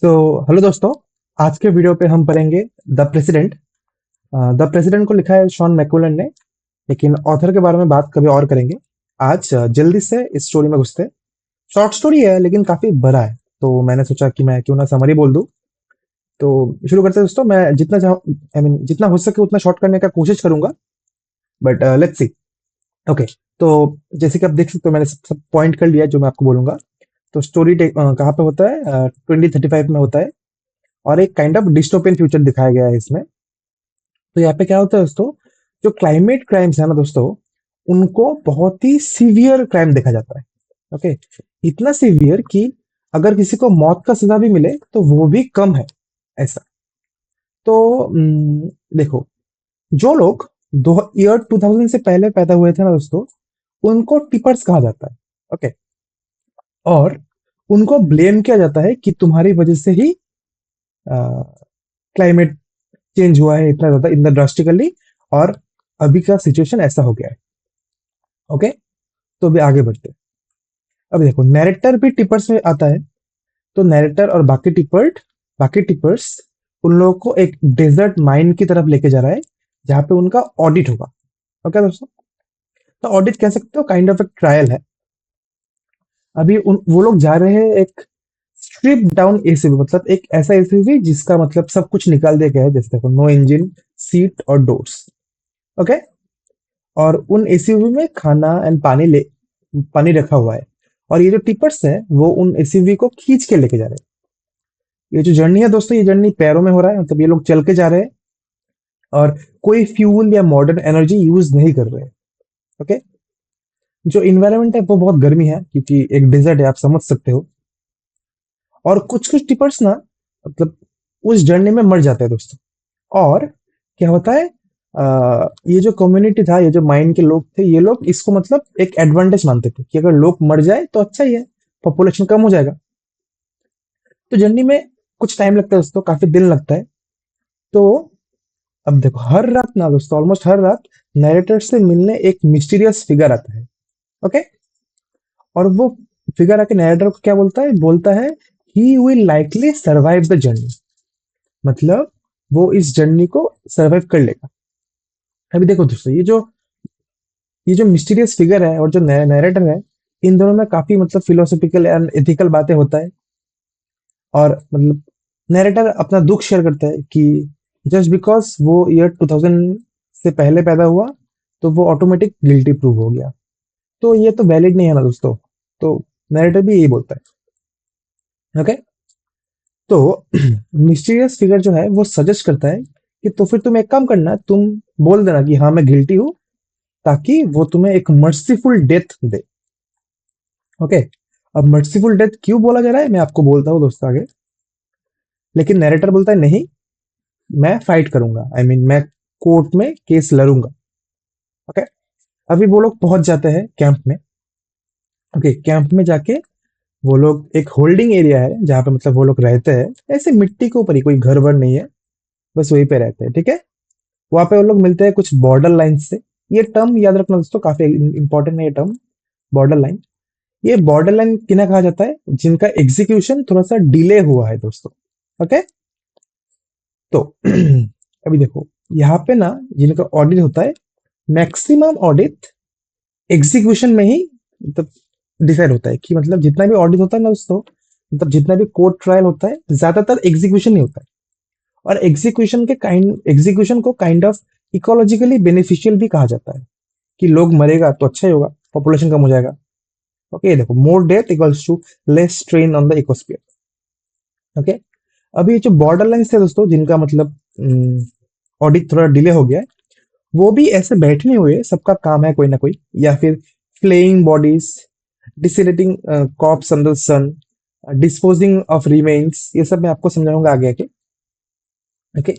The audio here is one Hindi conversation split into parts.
तो हेलो दोस्तों। आज के वीडियो पे हम पढ़ेंगे द प्रेसिडेंट। द प्रेसिडेंट को लिखा है शॉन मैकुलन ने, लेकिन ऑथर के बारे में बात कभी और करेंगे। आज जल्दी से इस स्टोरी में घुसते हैं। शॉर्ट स्टोरी है लेकिन काफी बड़ा है, तो मैंने सोचा कि मैं क्यों ना समरी बोल दूं। तो शुरू करते हैं दोस्तों। मैं जितना चाहूँ जितना हो सके उतना शॉर्ट करने का कोशिश करूंगा, बट लेट्स सी। ओके। तो जैसे कि आप देख सकते हो, मैंने सब पॉइंट कर लिया जो मैं आपको बोलूंगा। तो स्टोरी कहाँ पे होता है? 2035 में होता है, और एक काइंड ऑफ डिस्टोपियन फ्यूचर दिखाया गया है इसमें। तो यहाँ पे क्या होता है दोस्तों, जो क्लाइमेट क्राइम्स है ना दोस्तों, उनको बहुत ही सीवियर क्राइम देखा जाता है। ओके। इतना सीवियर कि अगर किसी को मौत का सजा भी मिले तो वो भी कम है, ऐसा। तो देखो, जो लोग दो ईयर 2000 से पहले पैदा हुए थे ना दोस्तों, उनको टिपर्स कहा जाता है। ओके। और उनको ब्लेम किया जाता है कि तुम्हारी वजह से ही क्लाइमेट चेंज हुआ है इतना ज्यादा, इतना ड्रास्टिकली, और अभी का सिचुएशन ऐसा हो गया है। ओके। तो अभी आगे बढ़ते हैं। अब देखो, नैरेटर भी टिपर्स में आता है। तो नैरेटर और बाकी टिपर्स उन लोगों को एक डेजर्ट माइन की तरफ लेके जा रहा है, जहां पे उनका ऑडिट होगा। ओके दोस्तों। तो ऑडिट कह सकते हो, काइंड ऑफ एक ट्रायल है। अभी वो लोग जा रहे हैं एक स्ट्रिप डाउन एसयूवी, मतलब एक ऐसा एसयूवी जिसका मतलब सब कुछ निकाल दिया गया है। जैसे देखो, नो इंजन, सीट और डोर्स। ओके। और उन एसयूवी में खाना एंड पानी रखा हुआ है। और ये जो टिपर्स है वो उन एसयूवी को खींच के लेके जा रहे हैं। ये जो जर्नी है दोस्तों, ये जर्नी पैरों में हो रहा है, मतलब ये लोग चल के जा रहे हैं और कोई फ्यूल या मॉडर्न एनर्जी यूज नहीं कर रहे हैं। ओके। जो इन्वायरमेंट है वो बहुत गर्मी है, क्योंकि एक डेजर्ट है, आप समझ सकते हो। और कुछ कुछ टिपर्स ना, मतलब उस जर्नी में मर जाते हैं दोस्तों। और क्या होता है, ये जो कम्युनिटी था, ये जो माइंड के लोग थे, ये लोग इसको मतलब एक एडवांटेज मानते थे कि अगर लोग मर जाए तो अच्छा ही है, पॉपुलेशन कम हो जाएगा। तो जर्नी में कुछ टाइम लगता है दोस्तों, काफी दिन लगता है। तो अब देखो, हर रात ना दोस्तों, ऑलमोस्ट हर रात नैरेटर से मिलने एक मिस्टीरियस फिगर आता है। ओके। और वो फिगर आके नैरेटर को क्या बोलता है he will likely survive the journey, मतलब वो इस जर्नी को सर्वाइव कर लेगा। अभी देखो दोस्तों, ये जो मिस्टीरियस फिगर है और जो नैरेटर है, इन दोनों में काफी मतलब फिलोसॉफिकल एंड एथिकल बातें होता है। और मतलब नैरेटर अपना दुख शेयर करता है कि जस्ट बिकॉज वो ईयर 2000 से पहले पैदा हुआ, तो वो ऑटोमेटिक गिल्टी प्रूव हो गया। तो ये तो वैलिड नहीं है ना दोस्तों। तो नैरेटर भी यही बोलता है। ओके। तो मिस्टीरियस फिगर जो है वो सजेस्ट करता है कि तो फिर तुम एक काम करना, तुम बोल देना कि हाँ मैं गिल्टी हूँ, ताकि वो तुम्हें एक मर्सीफुल डेथ दे। ओके। अब मर्सीफुल डेथ क्यों बोला जा रहा है, मैं आपको बोलता हूँ दोस्तों आगे। लेकिन नैरेटर बोलता है नहीं, मैं फाइट करूंगा, मैं कोर्ट में केस लड़ूंगा। ओके। अभी वो लोग पहुंच जाते हैं कैंप में। ओके। कैंप में जाके वो लोग, एक होल्डिंग एरिया है जहाँ पे मतलब वो लोग रहते हैं, ऐसे मिट्टी के ऊपर ही, कोई घर वर नहीं है, बस वहीं पे रहते हैं। ठीक है। वहां पे वो लोग मिलते हैं कुछ बॉर्डर लाइन से। ये टर्म याद रखना दोस्तों, काफी इंपॉर्टेंट है ये टर्म, बॉर्डर लाइन। ये बॉर्डर लाइन किन्हें कहा जाता है, जिनका एग्जीक्यूशन थोड़ा सा डिले हुआ है दोस्तों। ओके। तो अभी देखो, यहाँ पे ना जिनका ऑडिट होता है, मैक्सिमम ऑडिट एग्जीक्यूशन में ही मतलब डिसाइड होता है, कि मतलब जितना भी ऑडिट होता है ना दोस्तों, मतलब जितना भी कोर्ट ट्रायल होता है, ज्यादातर एग्जीक्यूशन ही होता है। और एग्जीक्यूशन को काइंड ऑफ इकोलॉजिकली बेनिफिशियल भी कहा जाता है, कि लोग मरेगा तो अच्छा ही होगा, पॉपुलेशन कम हो जाएगा। ओके। देखो, more death equals to less strain on the ecosphere. Okay. अभी ये जो बॉर्डर लाइन्स थे दोस्तों, जिनका मतलब ऑडिट थोड़ा डिले हो गया है, वो भी ऐसे बैठे नहीं हुए, सबका काम है कोई ना कोई, या फिर flaying bodies, desiccating corpse under sun, disposing of remains, ये सब मैं आपको समझाऊंगा आगे आके। ओके।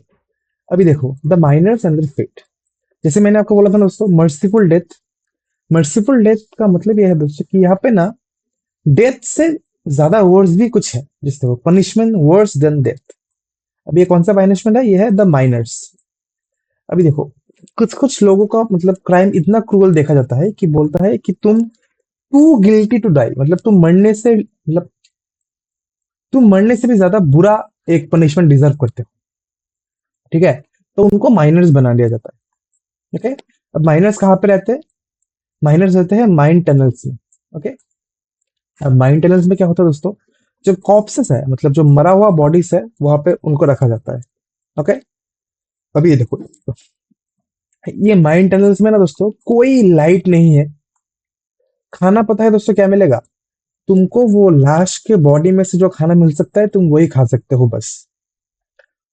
अभी देखो, the miners and the fit. जैसे मैंने आपको बोला था ना दोस्तों, मर्सीफुल डेथ का मतलब ये है दोस्तों कि यहाँ पे ना डेथ से ज्यादा वर्स भी कुछ है, जिससे पनिशमेंट वर्स देन डेथ। अब ये कौन सा पनिशमेंट है, ये है द माइनर्स। अभी देखो, कुछ कुछ लोगों का मतलब क्राइम इतना क्रूअल देखा जाता है कि बोलता है कि तुम टू गिल्टी टू डाई, मतलब तुम मरने से मतलब तुम मरने से भी ज्यादा बुरा एक पनिशमेंट डिजर्व करते हो, ठीक है? तो उनको माइनर्स बना दिया जाता है। ओके, अब माइनर्स कहाँ पे रहते हैं? माइनर्स रहते हैं माइंड टनल्स में। ओके, अब माइंड टनल्स में क्या होता है दोस्तों? जो कॉप्सेस है, मतलब जो मरा हुआ बॉडीज है, वहां पे उनको रखा जाता है। ओके, अभी ये देखो, ये माइंड टनल्स में ना दोस्तों कोई लाइट नहीं है। खाना पता है दोस्तों क्या मिलेगा? तुमको वो लाश के बॉडी में से जो खाना मिल सकता है, तुम वही खा सकते हो बस।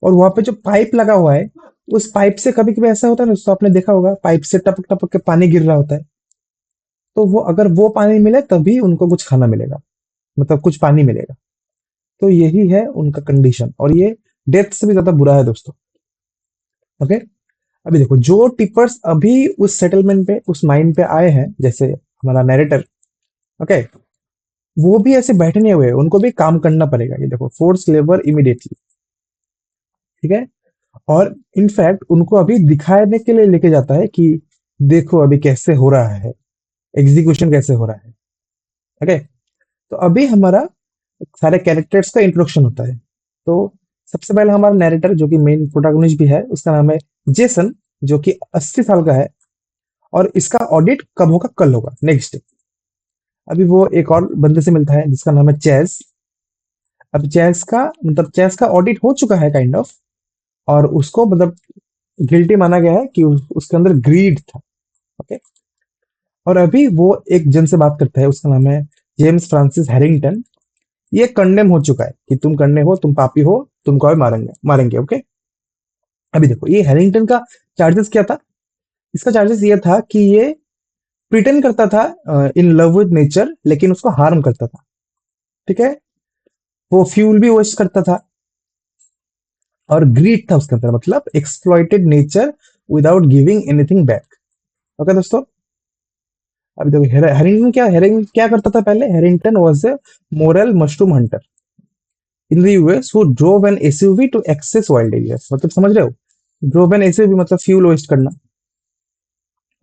और वहां पे जो पाइप लगा हुआ है, उस पाइप से कभी कभी ऐसा होता है ना दोस्तों, आपने देखा होगा पाइप से टपक टपक के पानी गिर रहा होता है। तो वो अगर वो पानी मिले तभी उनको कुछ खाना मिलेगा, मतलब कुछ पानी मिलेगा। तो यही है उनका कंडीशन, और ये डेथ से भी ज्यादा बुरा है दोस्तों। ओके, अभी देखो जो टिपर्स अभी उस सेटलमेंट पे, उस माइन पे आए हैं, जैसे हमारा नैरेटर, ओके, वो भी ऐसे बैठे नहीं हुए, उनको भी काम करना पड़ेगा। ये देखो, फोर्स लेबर इमीडिएटली, ठीक है? और इनफैक्ट उनको अभी दिखाने के लिए लेके जाता है कि देखो अभी कैसे हो रहा है, एग्जीक्यूशन कैसे हो रहा है। ओके, तो अभी हमारा सारे कैरेक्टर्स का इंट्रोडक्शन होता है। तो सबसे पहले हमारा नैरेटर, जो कि मेन प्रोटैगनिस्ट भी है, उसका नाम है जेसन, जो कि 80 साल का है। और इसका ऑडिट कब होगा? कल होगा, नेक्स्ट डे। अभी वो एक और बंदे से मिलता है जिसका नाम है चैज। अब चैज का ऑडिट हो चुका है काइंड ऑफ, और उसको मतलब गिल्टी माना गया है कि उसके अंदर ग्रीड था। ओके, और अभी वो एक जन से बात करता है, उसका नाम है जेम्स फ्रांसिस हैरिंगटन। ये कंडेम हो चुका है कि तुम कंडे हो, तुम पापी हो, तुमको अभी मारेंगे मारेंगे। ओके, अभी देखो ये हैरिंगटन का चार्जेस क्या था? इसका चार्जेस ये था कि ये प्रिटेंड करता था इन लव विद नेचर, लेकिन उसको हार्म करता था। ठीक है, वो फ्यूल भी वेस्ट करता था, और ग्रीड था उसके अंदर, मतलब exploited nature without giving anything back. Okay दोस्तों, अभी देखो हेरिंगटन क्या करता था पहले? Herrington was a moral mushroom hunter in the US who drove an SUV to access wild areas. मतलब समझ रहे हो, ड्रोव एन एसयूवी मतलब फ्यूल वेस्ट करना।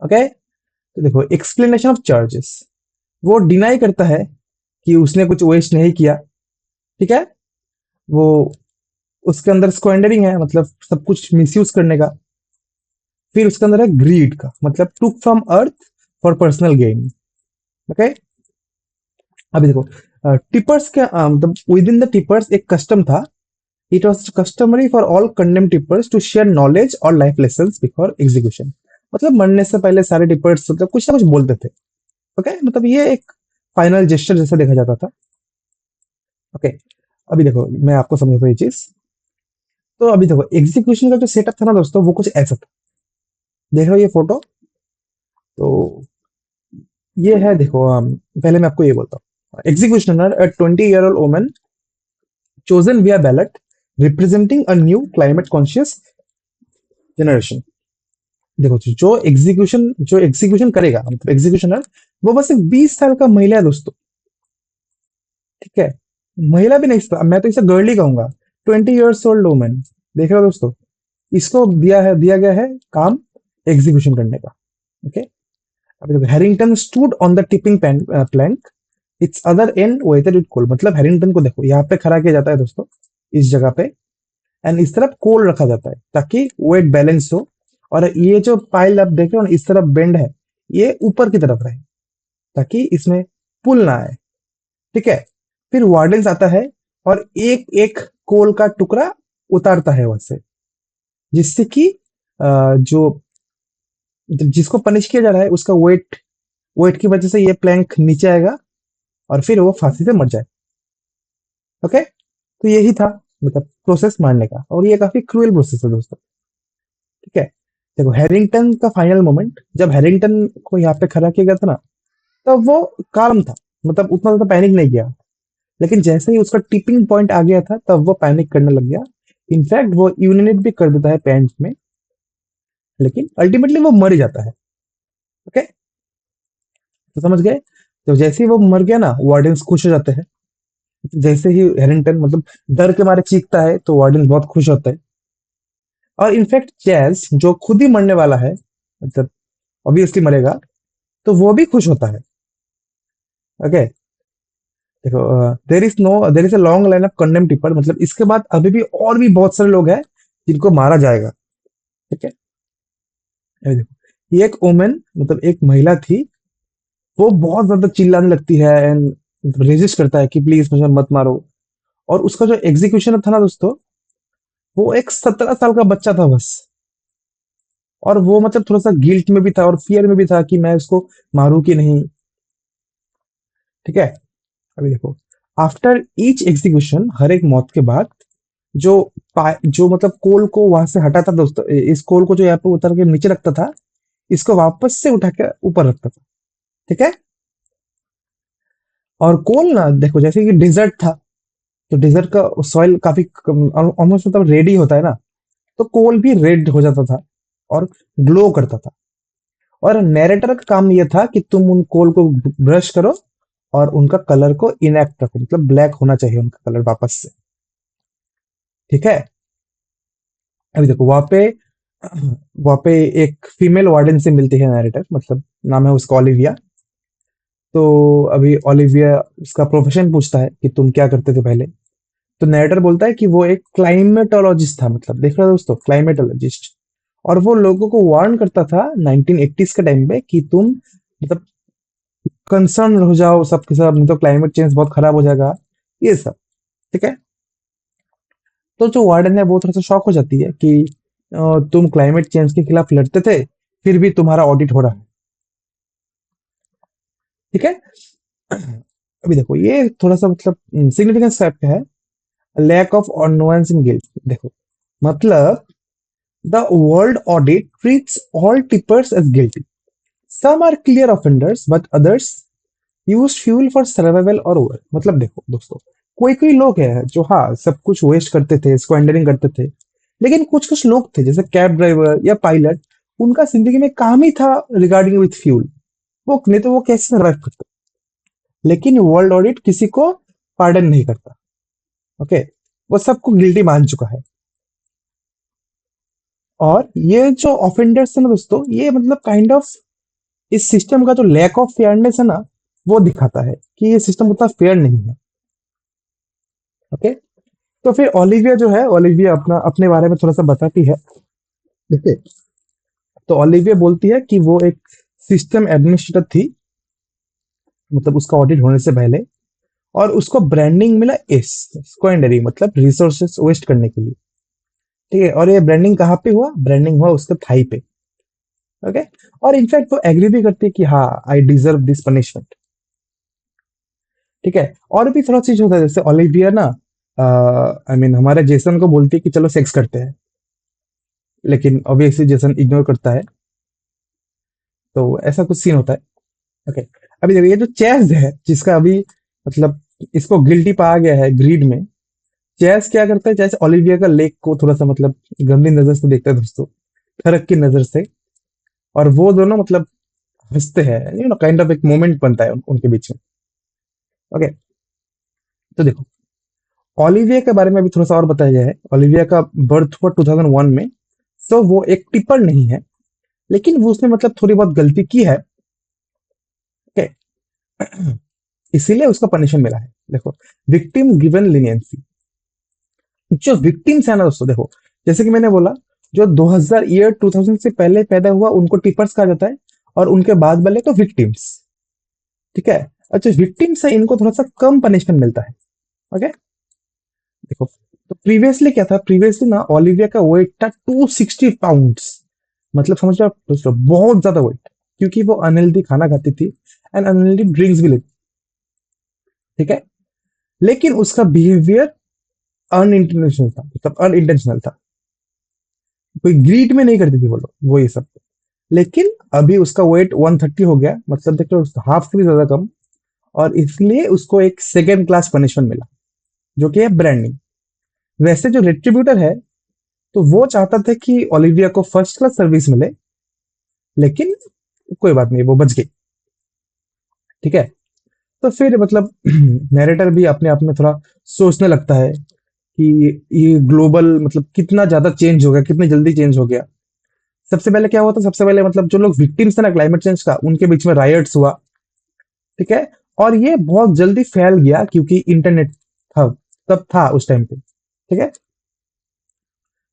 ओके, तो देखो एक्सप्लेनेशन ऑफ चार्जेस, वो डिनाई करता है कि उसने कुछ वेस्ट नहीं किया। ठीक है, वो उसके अंदर स्क्वेंडरिंग है, मतलब सब कुछ मिसयूज करने का। फिर उसके अंदर है ग्रीड का, मतलब took from earth for personal gain. Okay, अभी देखो टिपर्स के मतलब विद इन द टिपर्स एक कस्टम था। It was customary for all condemned tippers to share knowledge और लाइफ लेसन बिफोर एग्जीक्यूशन। मतलब मरने से पहले सारे टिपर्स मतलब कुछ ना कुछ बोलते थे। ओके, मतलब ये एक फाइनल जेस्चर जैसा देखा जाता था। ओके, अभी देखो मैं आपको समझाता हूँ ये चीज। तो अभी देखो एग्जीक्यूशन का जो सेटअप था ना दोस्तों, वो कुछ ऐसा था। देख रहे हो ये फोटो? तो ये है, देखो पहले मैं आपको ये बोलता हूँ। Executioner, a 20-year old woman chosen via ballot representing a new climate conscious generation। देखो जो एग्जीक्यूशन करेगा, मतलब एग्जीक्यूशनर, वो बस एक 20 साल का महिला है दोस्तों। ठीक है, महिला भी नहीं, मैं तो इसे गर्ल ही कहूंगा। 20 years old वुमन। देख रहे हो दोस्तों, इसको दिया गया है काम एग्जीक्यूशन करने का। ओके, अभी देखो Harrington stood on the tipping plank, its other end whether it coal. मतलब हैरिंगटन को देखो यहाँ पे खड़ा किया जाता है दोस्तों, इस जगह पे, एंड इस तरफ कोल रखा जाता है ताकि वेट बैलेंस हो। और ये जो पाइल आप देख रहे हो ना, इस तरफ बेंड है, ये ऊपर की तरफ रहे ताकि इसमें पुल ना आए। ठीक है, फिर वार्डन्स आता है और एक एक कोल का टुकड़ा उतारता है वहां से, जिससे कि जो जिसको पनिश किया जा रहा है उसका वेट वेट की वजह से ये प्लैंक नीचे आएगा, और फिर वो फांसी से मर जाए। ओके, तो यही था मतलब प्रोसेस मारने का, और ये काफी क्रूएल प्रोसेस है दोस्तों। ठीक है, देखो हैरिंगटन का फाइनल मोमेंट, जब हैरिंगटन को यहाँ पे खड़ा किया गया था ना, तब वो काम था, मतलब उतना ज्यादा पैनिक नहीं किया। लेकिन जैसे ही उसका टिपिंग पॉइंट आ गया था, तब वो पैनिक करने लग गया। इनफैक्ट वो यूरिनेट भी कर देता है पैंट में, लेकिन अल्टीमेटली वो मर ही जाता है। ओके, तो समझ गए? तो जैसे ही वो मर गया ना, वार्डन्स खुश हो जाते हैं। जैसे ही हैरिंगटन मतलब डर के मारे चीखता है, तो वार्डन बहुत खुश होता है। और इनफैक्ट चैज, जो खुद ही मरने वाला है, मतलब ऑब्वियसली मरेगा, तो वो भी खुश होता है। ओके, देखो, there is a long line of condemn people, मतलब इसके बाद अभी भी और भी बहुत सारे लोग हैं जिनको मारा जाएगा। ठीक है, ये देखो, ये एक वुमेन, मतलब एक महिला थी, वो बहुत ज्यादा चिल्लाने लगती है एंड रेजिस्ट करता है कि प्लीज मुझे मत मारो। और उसका जो एग्जीक्यूशन था ना दोस्तों, वो एक 17 साल का बच्चा था बस। और वो मतलब थोड़ा सा गिल्ट में भी था और फियर में भी था कि मैं उसको मारूं कि नहीं। ठीक है, अभी देखो, आफ्टर ईच एग्जीक्यूशन, हर एक मौत के बाद जो जो मतलब कोल को वहां से हटाता था दोस्तों, इस कोल को जो यहाँ पे उतर के नीचे रखता था, इसको वापस से उठा के ऊपर रखता था। ठीक है, और कोल ना देखो जैसे कि डिजर्ट था, तो डिजर्ट का सॉइल काफी ऑलमोस्ट मतलब रेड ही होता है ना, तो कोल भी रेड हो जाता था और ग्लो करता था। और नैरेटर का काम यह था कि तुम उन कोल को ब्रश करो और उनका कलर को इनएक्ट रखो, मतलब ब्लैक होना चाहिए उनका कलर वापस से। ठीक है, अभी देखो वहां पे एक फीमेल वार्डन से मिलती है नैरेटर, मतलब नाम है उसका ओलिविया। तो अभी ओलिविया उसका प्रोफेशन पूछता है कि तुम क्या करते थे पहले। तो नैरेटर बोलता है कि वो एक क्लाइमेटोलॉजिस्ट था, मतलब देख रहे हो दोस्तों, क्लाइमेटोलॉजिस्ट। और वो लोगों को वार्न करता था 1980s के टाइम पे कि तुम मतलब कंसर्न हो जाओ सबके सब, नहीं तो क्लाइमेट चेंज बहुत खराब हो जाएगा, ये सब। ठीक है, तो जो वार्डन है वो थोड़ा सा शॉक हो जाती है कि तुम क्लाइमेट चेंज के खिलाफ लड़ते थे, फिर भी तुम्हारा ऑडिट हो रहा है। ठीक है, अभी देखो ये थोड़ा सा मतलब सिग्निफिकेंस टाइप का है, lack of nuance in guilt. देखो, मतलब the world audit treats all tippers as guilty, some are clear offenders but others use fuel for survival और ओवर। मतलब देखो दोस्तों, कोई कोई लोग हैं जो हाँ सब कुछ वेस्ट करते थे, स्क्वेंडरिंग करते थे, लेकिन कुछ कुछ लोग थे जैसे कैब ड्राइवर या पायलट, उनका जिंदगी में काम ही था रिगार्डिंग विथ फ्यूल, वो नहीं तो वो कैसे सर्वाइव करते। लेकिन वर्ल्ड ऑडिट किसी को पार्डन नहीं करता। ओके, वो सबको गिल्टी मान चुका है। और ये जो ऑफेंडर्स है ना दोस्तों, ये मतलब काइंड ऑफ इस सिस्टम का जो लैक ऑफ फेयरनेस है ना, वो दिखाता है कि ये सिस्टम उतना फेयर नहीं है। ओके, तो फिर ओलिविया जो है, ओलिविया अपना अपने बारे में थोड़ा सा बताती है। देखिए, तो ओलिविया बोलती है कि वो एक सिस्टम एडमिनिस्ट्रेटर थी, मतलब उसका ऑडिट होने से पहले। और उसको ब्रांडिंग मिला एस, स्क्वेंडरी, मतलब रिसोर्सेस वेस्ट करने के लिए। ठीक है, और ये ब्रांडिंग कहाँ पे हुआ, ब्रांडिंग हुआ उसके थाई पे। ओके, और इनफैक्ट वो एग्री भी करती है कि हाँ आई डिजर्व दिस पनिशमेंट। ठीक है, और भी थोड़ा चीज होता है, जैसे ओलिविया ना आई मीन हमारे जेसन को बोलती है कि चलो सेक्स करते हैं, लेकिन ऑब्वियसली जेसन इग्नोर करता है। तो ऐसा कुछ सीन होता है। ओके, अभी देखिए, ये जो चेस है जिसका अभी मतलब इसको गिल्टी पाया गया है ग्रीड में, चेस क्या करता है, चेस ओलिविया का लेक को थोड़ा सा मतलब गंदी नजर से देखता है दोस्तों, फर्क की नजर से। और वो दोनों मतलब हंसते हैं, काइंड ऑफ एक मोमेंट बनता है उनके बीच में। ओके, तो देखो, ओलिविया के बारे में भी थोड़ा सा और बताया गया है। ओलिविया का बर्थ हुआ 2001 में। सो वो एक टिपर नहीं है, लेकिन वो उसने मतलब थोड़ी बहुत गलती की है। ओके, इसीलिए उसको पनिशमेंट मिला है। देखो, विक्टिम गिवन लीनियंसी, जो विक्टिम्स है ना दोस्तों, देखो जैसे कि मैंने बोला, जो 2000 से पहले पैदा हुआ उनको टिपर्स कहा जाता है, और उनके बाद वाले को विक्टिम्स। ठीक है, अच्छा विक्टिम्स है इनको थोड़ा सा कम पनिशमेंट मिलता है। ओके, देखो, तो प्रीवियसली क्या था, प्रीवियसली ना ओलिविया का वेट था 260 पाउंड्स, मतलब समझ रहे हो दोस्तों, बहुत ज्यादा वेट, क्योंकि वो अनहेल्दी खाना खाती थी एंड अनहेल्दी ड्रिंक्स भी लेती। ठीक है, लेकिन उसका बिहेवियर अनइंटेंशनल था, मतलब अनइंटेंशनल था, कोई ग्रीड में नहीं करती थी वो लोग वो ये सब। लेकिन अभी उसका वेट 130 हो गया, मतलब देख लो हाफ से भी ज्यादा कम। और इसलिए उसको एक सेकेंड क्लास पनिशमेंट मिला, जो कि है ब्रांडिंग। वैसे जो रेट्रीब्यूटर है, तो वो चाहता था कि ओलिविया को फर्स्ट क्लास सर्विस मिले, लेकिन कोई बात नहीं, वो बच गई। ठीक है, तो फिर मतलब नैरेटर भी अपने आप में थोड़ा सोचने लगता है कि ये ग्लोबल मतलब कितना ज्यादा चेंज हो गया, कितनी जल्दी चेंज हो गया। सबसे पहले क्या हुआ था, सबसे पहले मतलब जो लोग विक्टिम्स थे ना क्लाइमेट चेंज का, उनके बीच में रायट्स हुआ। ठीक है, और ये बहुत जल्दी फैल गया क्योंकि इंटरनेट था, तब था उस टाइम पे। ठीक है।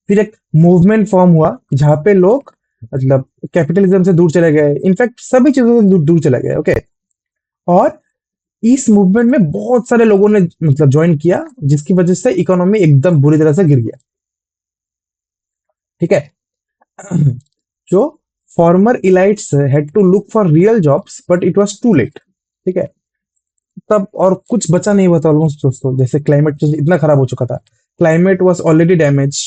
फिर एक मूवमेंट फॉर्म हुआ जहां पे लोग मतलब कैपिटलिज्म से दूर चले गए, इनफैक्ट सभी चीजों से दूर दूर चले गए। ओके। और इस मूवमेंट में बहुत सारे लोगों ने मतलब ज्वाइन किया, जिसकी वजह से इकोनॉमी एकदम बुरी तरह से गिर गया। ठीक है। जो former elites had to look for real jobs but it was too late. ठीक है। तब और कुछ बचा नहीं हुआ था ऑलमोस्ट दोस्तों, जैसे क्लाइमेट चेंज इतना खराब हो चुका था, climate was already damage,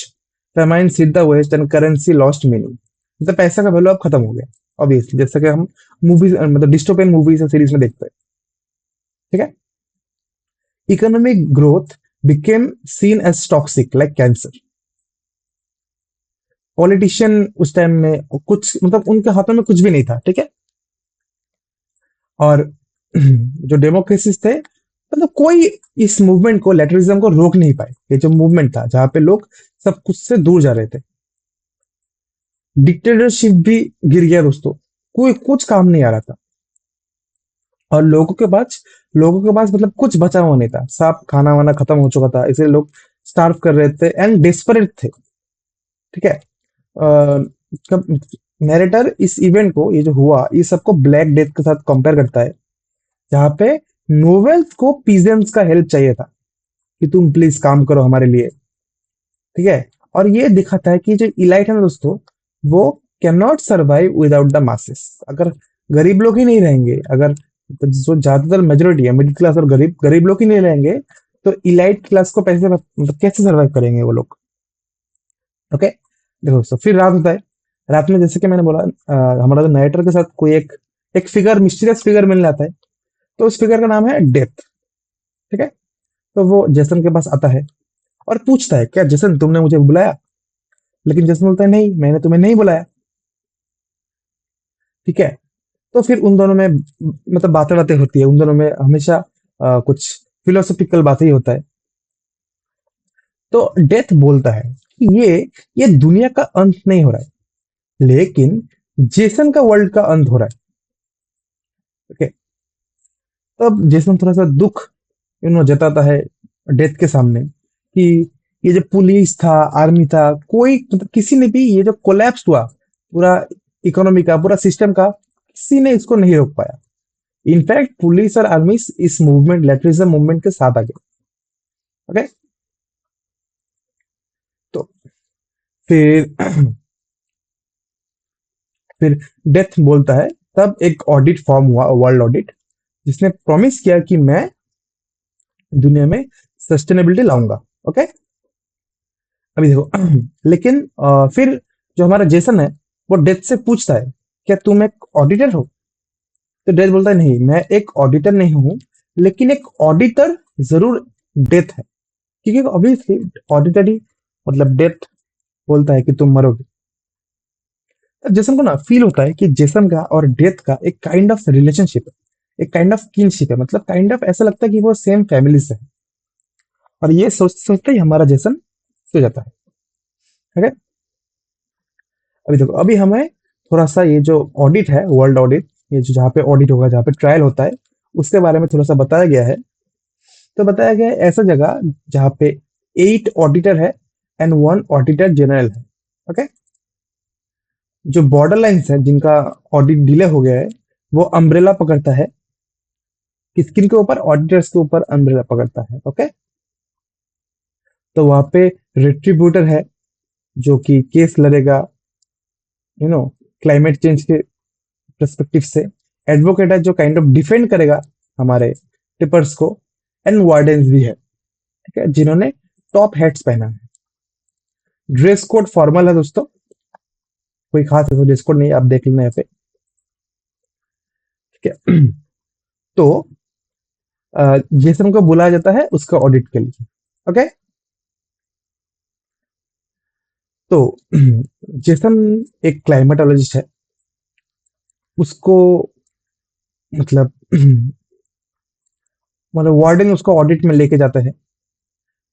famine hit the west and currency lost meaning. मतलब पैसा का वैल्यू अब खत्म हो गया ऑब्वियसली, जैसे कि हम मूवीज मतलब डिस्टोपियन मूवीज या सीरीज में देखते हैं। ठीक है। Economic growth became seen as toxic like cancer. Politician उस टाइम में कुछ मतलब उनके हाथों में कुछ भी नहीं था। ठीक है। और जो डेमोक्रेसीज थे, मतलब कोई इस मूवमेंट को, लेटरिज्म को रोक नहीं पाए। ये जो मूवमेंट था जहां पे लोग सब कुछ से दूर जा रहे थे, डिक्टेटरशिप भी गिर गया दोस्तों, कोई कुछ काम नहीं आ रहा था। और लोगों के पास मतलब कुछ बचा हुआ नहीं था, सब खाना वाना खत्म हो चुका था, इसलिए लोग स्टार्व कर रहे थे एंड डेस्परेट थे। ठीक है। कब नैरेटर इस इवेंट को, ये जो हुआ, ये सबको ब्लैक डेथ के साथ कंपेयर करता है, जहाँ पे नोवेल्स को पीजेंट्स का हेल्प चाहिए था कि तुम प्लीज काम करो हमारे लिए। ठीक है। और ये दिखाता है कि जो इलाइट है ना दोस्तों, वो can not survive without the masses. अगर गरीब लोग ही नहीं रहेंगे, अगर जो ज्यादातर मेजोरिटी है मिडिल क्लास और गरीब गरीब लोग ही नहीं रहेंगे, तो इलाइट क्लास को पैसे मतलब कैसे सर्वाइव करेंगे वो लोग। ओके। देखो दोस्तों, फिर रात होता है। रात में जैसे कि मैंने बोला, हमारा जो नाइटर के साथ कोई एक एक फिगर, मिस्टीरियस फिगर मिलने आता है। तो उस फिगर का नाम है डेथ। ठीक है। तो वो जेसन के पास आता है और पूछता है, क्या जेसन तुमने मुझे बुलाया? लेकिन जेसन बोलता है, नहीं मैंने तुम्हें नहीं बुलाया। ठीक है। तो फिर उन दोनों में मतलब बातें बातें होती है, उन दोनों में हमेशा कुछ फिलोसॉफिकल बातें ही होता है। तो डेथ बोलता है कि ये दुनिया का अंत नहीं हो रहा है, लेकिन जेसन का वर्ल्ड का अंत हो रहा है। ओके। तब जेसन थोड़ा सा दुख जताता है डेथ के सामने कि ये जो पुलिस था, आर्मी था, कोई मतलब किसी ने भी ये जो कोलैप्स हुआ पूरा इकोनॉमी का, पूरा सिस्टम का, किसी ने इसको नहीं रोक पाया। इनफैक्ट पुलिस और आर्मी इस मूवमेंट, लेटरिज्म मूवमेंट के साथ आ गए। ओके। तो फिर फिर डेथ बोलता है, तब एक ऑडिट फॉर्म हुआ, वर्ल्ड ऑडिट, जिसने प्रॉमिस किया कि मैं दुनिया में सस्टेनेबिलिटी लाऊंगा। ओके। अभी देखो लेकिन फिर जो हमारा जेसन है, वो डेथ से पूछता है, क्या तुम एक ऑडिटर हो? तो डेथ बोलता है, नहीं मैं एक ऑडिटर नहीं हूं, लेकिन एक ऑडिटर जरूर डेथ है, क्योंकि ऑब्वियसली ऑडिटर ही मतलब डेथ बोलता है कि तुम मरोगे। तो जेसन को ना फील होता है कि जेसन का और डेथ का एक काइंड ऑफ रिलेशनशिप है, एक काइंड ऑफ किनशिप है, मतलब काइंड ऑफ ऐसा लगता है कि वो सेम फैमिली से है। और ये सोचते ही हमारा जेसन सो जाता है। ठीक है। अभी देखो, अभी हमें थोड़ा सा ये जो ऑडिट है, वर्ल्ड ऑडिट, ये जो जहाँ पे ऑडिट होगा, जहाँ पे ट्रायल होता है, उसके बारे में थोड़ा सा बताया गया है। तो बताया गया है ऐसा जगह जहाँ पे 8 ऑडिटर है एंड 1 ऑडिटर जनरल है। ओके। जो बॉर्डर लाइन्स है जिनका ऑडिट डिले हो गया है, वो अम्ब्रेला पकड़ता है, किन के ऊपर? ऑडिटर्स के ऊपर अम्ब्रेला पकड़ता है। ओके। तो वहां पे रिट्रीब्यूटर है जो कि केस लड़ेगा, यू नो क्लाइमेट चेंज के पर्सपेक्टिव से। एडवोकेट है जो काइंड ऑफ डिफेंड करेगा हमारे टिपर्स को। एंड वार्डन्स भी है, ठीक है, जिन्होंने टॉप हैट्स पहना है। ड्रेस कोड फॉर्मल है दोस्तों, कोई खास ऐसा ड्रेस कोड नहीं है, आप देख लेना यहाँ पे। ठीक है। तो जेसन को बुलाया जाता है उसका ऑडिट के लिए। ओके। तो जेसन एक क्लाइमेटोलॉजिस्ट है, उसको मतलब मतलब वार्डन उसको ऑडिट में लेके जाता है।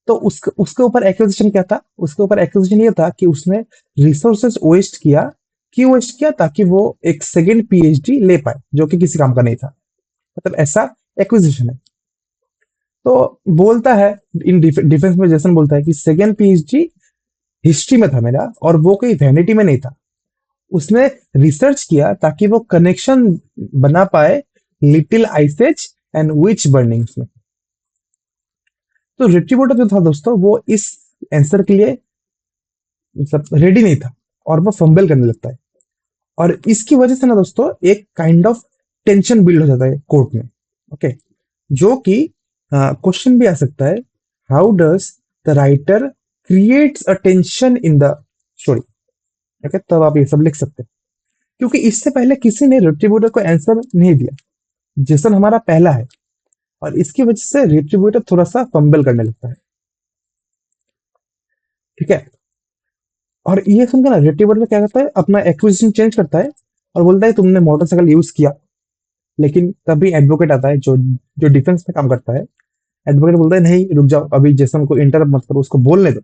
तो उसके उसके ऊपर एक्विजिशन क्या था? उसके ऊपर एक्विजिशन ये था कि उसने रिसोर्सेज वेस्ट किया। क्यों वेस्ट किया? ताकि वो एक सेकंड पीएचडी ले पाए, जो कि किसी काम का नहीं था। मतलब ऐसा एक्विजिशन है। तो बोलता है इन डिफेंस में, जैसन बोलता है कि सेकेंड पीएचडी हिस्ट्री में था मेरा, और वो कोई वैनिटी में नहीं था। उसने रिसर्च किया ताकि वो कनेक्शन बना पाए little ices and which burnings में। तो रिट्रीब्यूटर जो था दोस्तों, वो इस आंसर के लिए मतलब रेडी नहीं था, और वो फंबल करने लगता है। और इसकी वजह से ना दोस्तों एक काइंड ऑफ टेंशन बिल्ड हो जाता है कोर्ट में। ओके, जो कि क्वेश्चन भी आ सकता है, how does the writer creates a tension in the story. Okay, तब आप ये सब लिख सकते हैं, क्योंकि इससे पहले किसी ने रिट्रीब्यूटर को आंसर नहीं दिया। जेसन हमारा पहला है, और इसकी वजह से रिट्रीब्यूटर थोड़ा सा फंबल करने लगता है। ठीक है, और ये सुनकर ना रिट्रीब्यूटर क्या करता है, अपना एक्विजिशन चेंज करता है और बोलता है तुमने मोटरसाइकिल यूज किया। लेकिन तभी एडवोकेट आता है, जो जो डिफेंस में काम करता है। एडवोकेट बोलता है नहीं रुक जाओ, अभी जेसन को इंटरप्ट मत करो, उसको बोलने दो।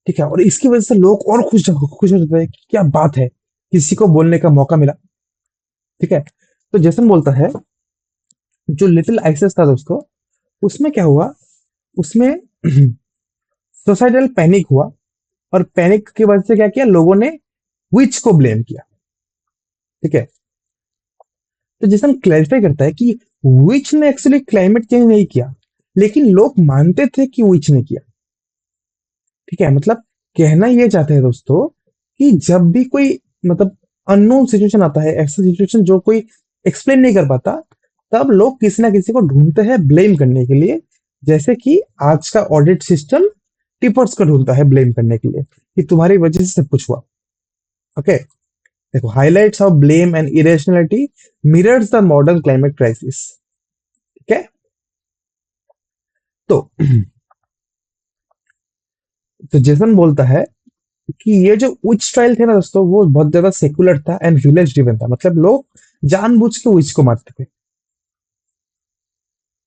ठीक है, और इसकी वजह से लोग और खुश हो जाते हैं कि क्या बात है, किसी को बोलने का मौका मिला। ठीक है, तो जेसन बोलता है जो लिटिल आइसेस था दोस्तों, उसमें क्या हुआ, उसमें सोसाइटल पैनिक हुआ, और पैनिक की वजह से क्या किया लोगों ने, विच को ब्लेम किया। ठीक है, तो जैसे हम क्लैरिफाई करता है कि विच ने एक्चुअली क्लाइमेट चेंज नहीं किया, लेकिन लोग मानते थे कि विच ने किया। ठीक है, मतलब कहना ये चाहते हैं दोस्तों कि जब भी कोई मतलब अननोन सिचुएशन आता है, ऐसा सिचुएशन जो कोई एक्सप्लेन नहीं कर पाता, तब लोग किसी ना किसी को ढूंढते हैं ब्लेम करने के लिए। जैसे कि आज का ऑडिट सिस्टम टिपर्स को ढूंढता है ब्लेम करने के लिए कि तुम्हारी वजह से सब कुछ हुआ। ओके, देखो, highlights of blame and irrationality mirrors the modern climate crisis. ठीक है, तो तो जेसन बोलता है कि ये जो विच ट्रायल थे ना दोस्तों, वो बहुत ज्यादा सेकुलर था एंड विलेज ड्रिवन था। मतलब लोग जानबूझ के विच को मारते थे।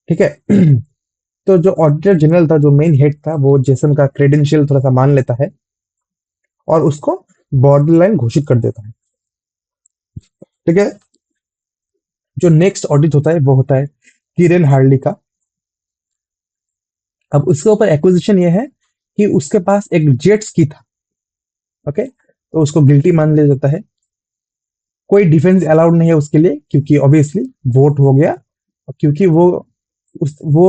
ठीक है, तो जो ऑडिटर जनरल था, जो मेन हेड था, वो जेसन का क्रेडेंशियल थोड़ा सा मान लेता है और उसको बॉर्डर लाइन घोषित कर देता है। ठीक है, जो नेक्स्ट ऑडिट होता है वो होता है किरेन हार्ली का। अब उसके ऊपर एक्विजिशन ये है कि उसके पास एक जेट स्की था। ओके, तो उसको गिल्टी मान लिया जाता है। कोई डिफेंस अलाउड नहीं है उसके लिए, क्योंकि ऑब्वियसली वोट हो गया, और क्योंकि वो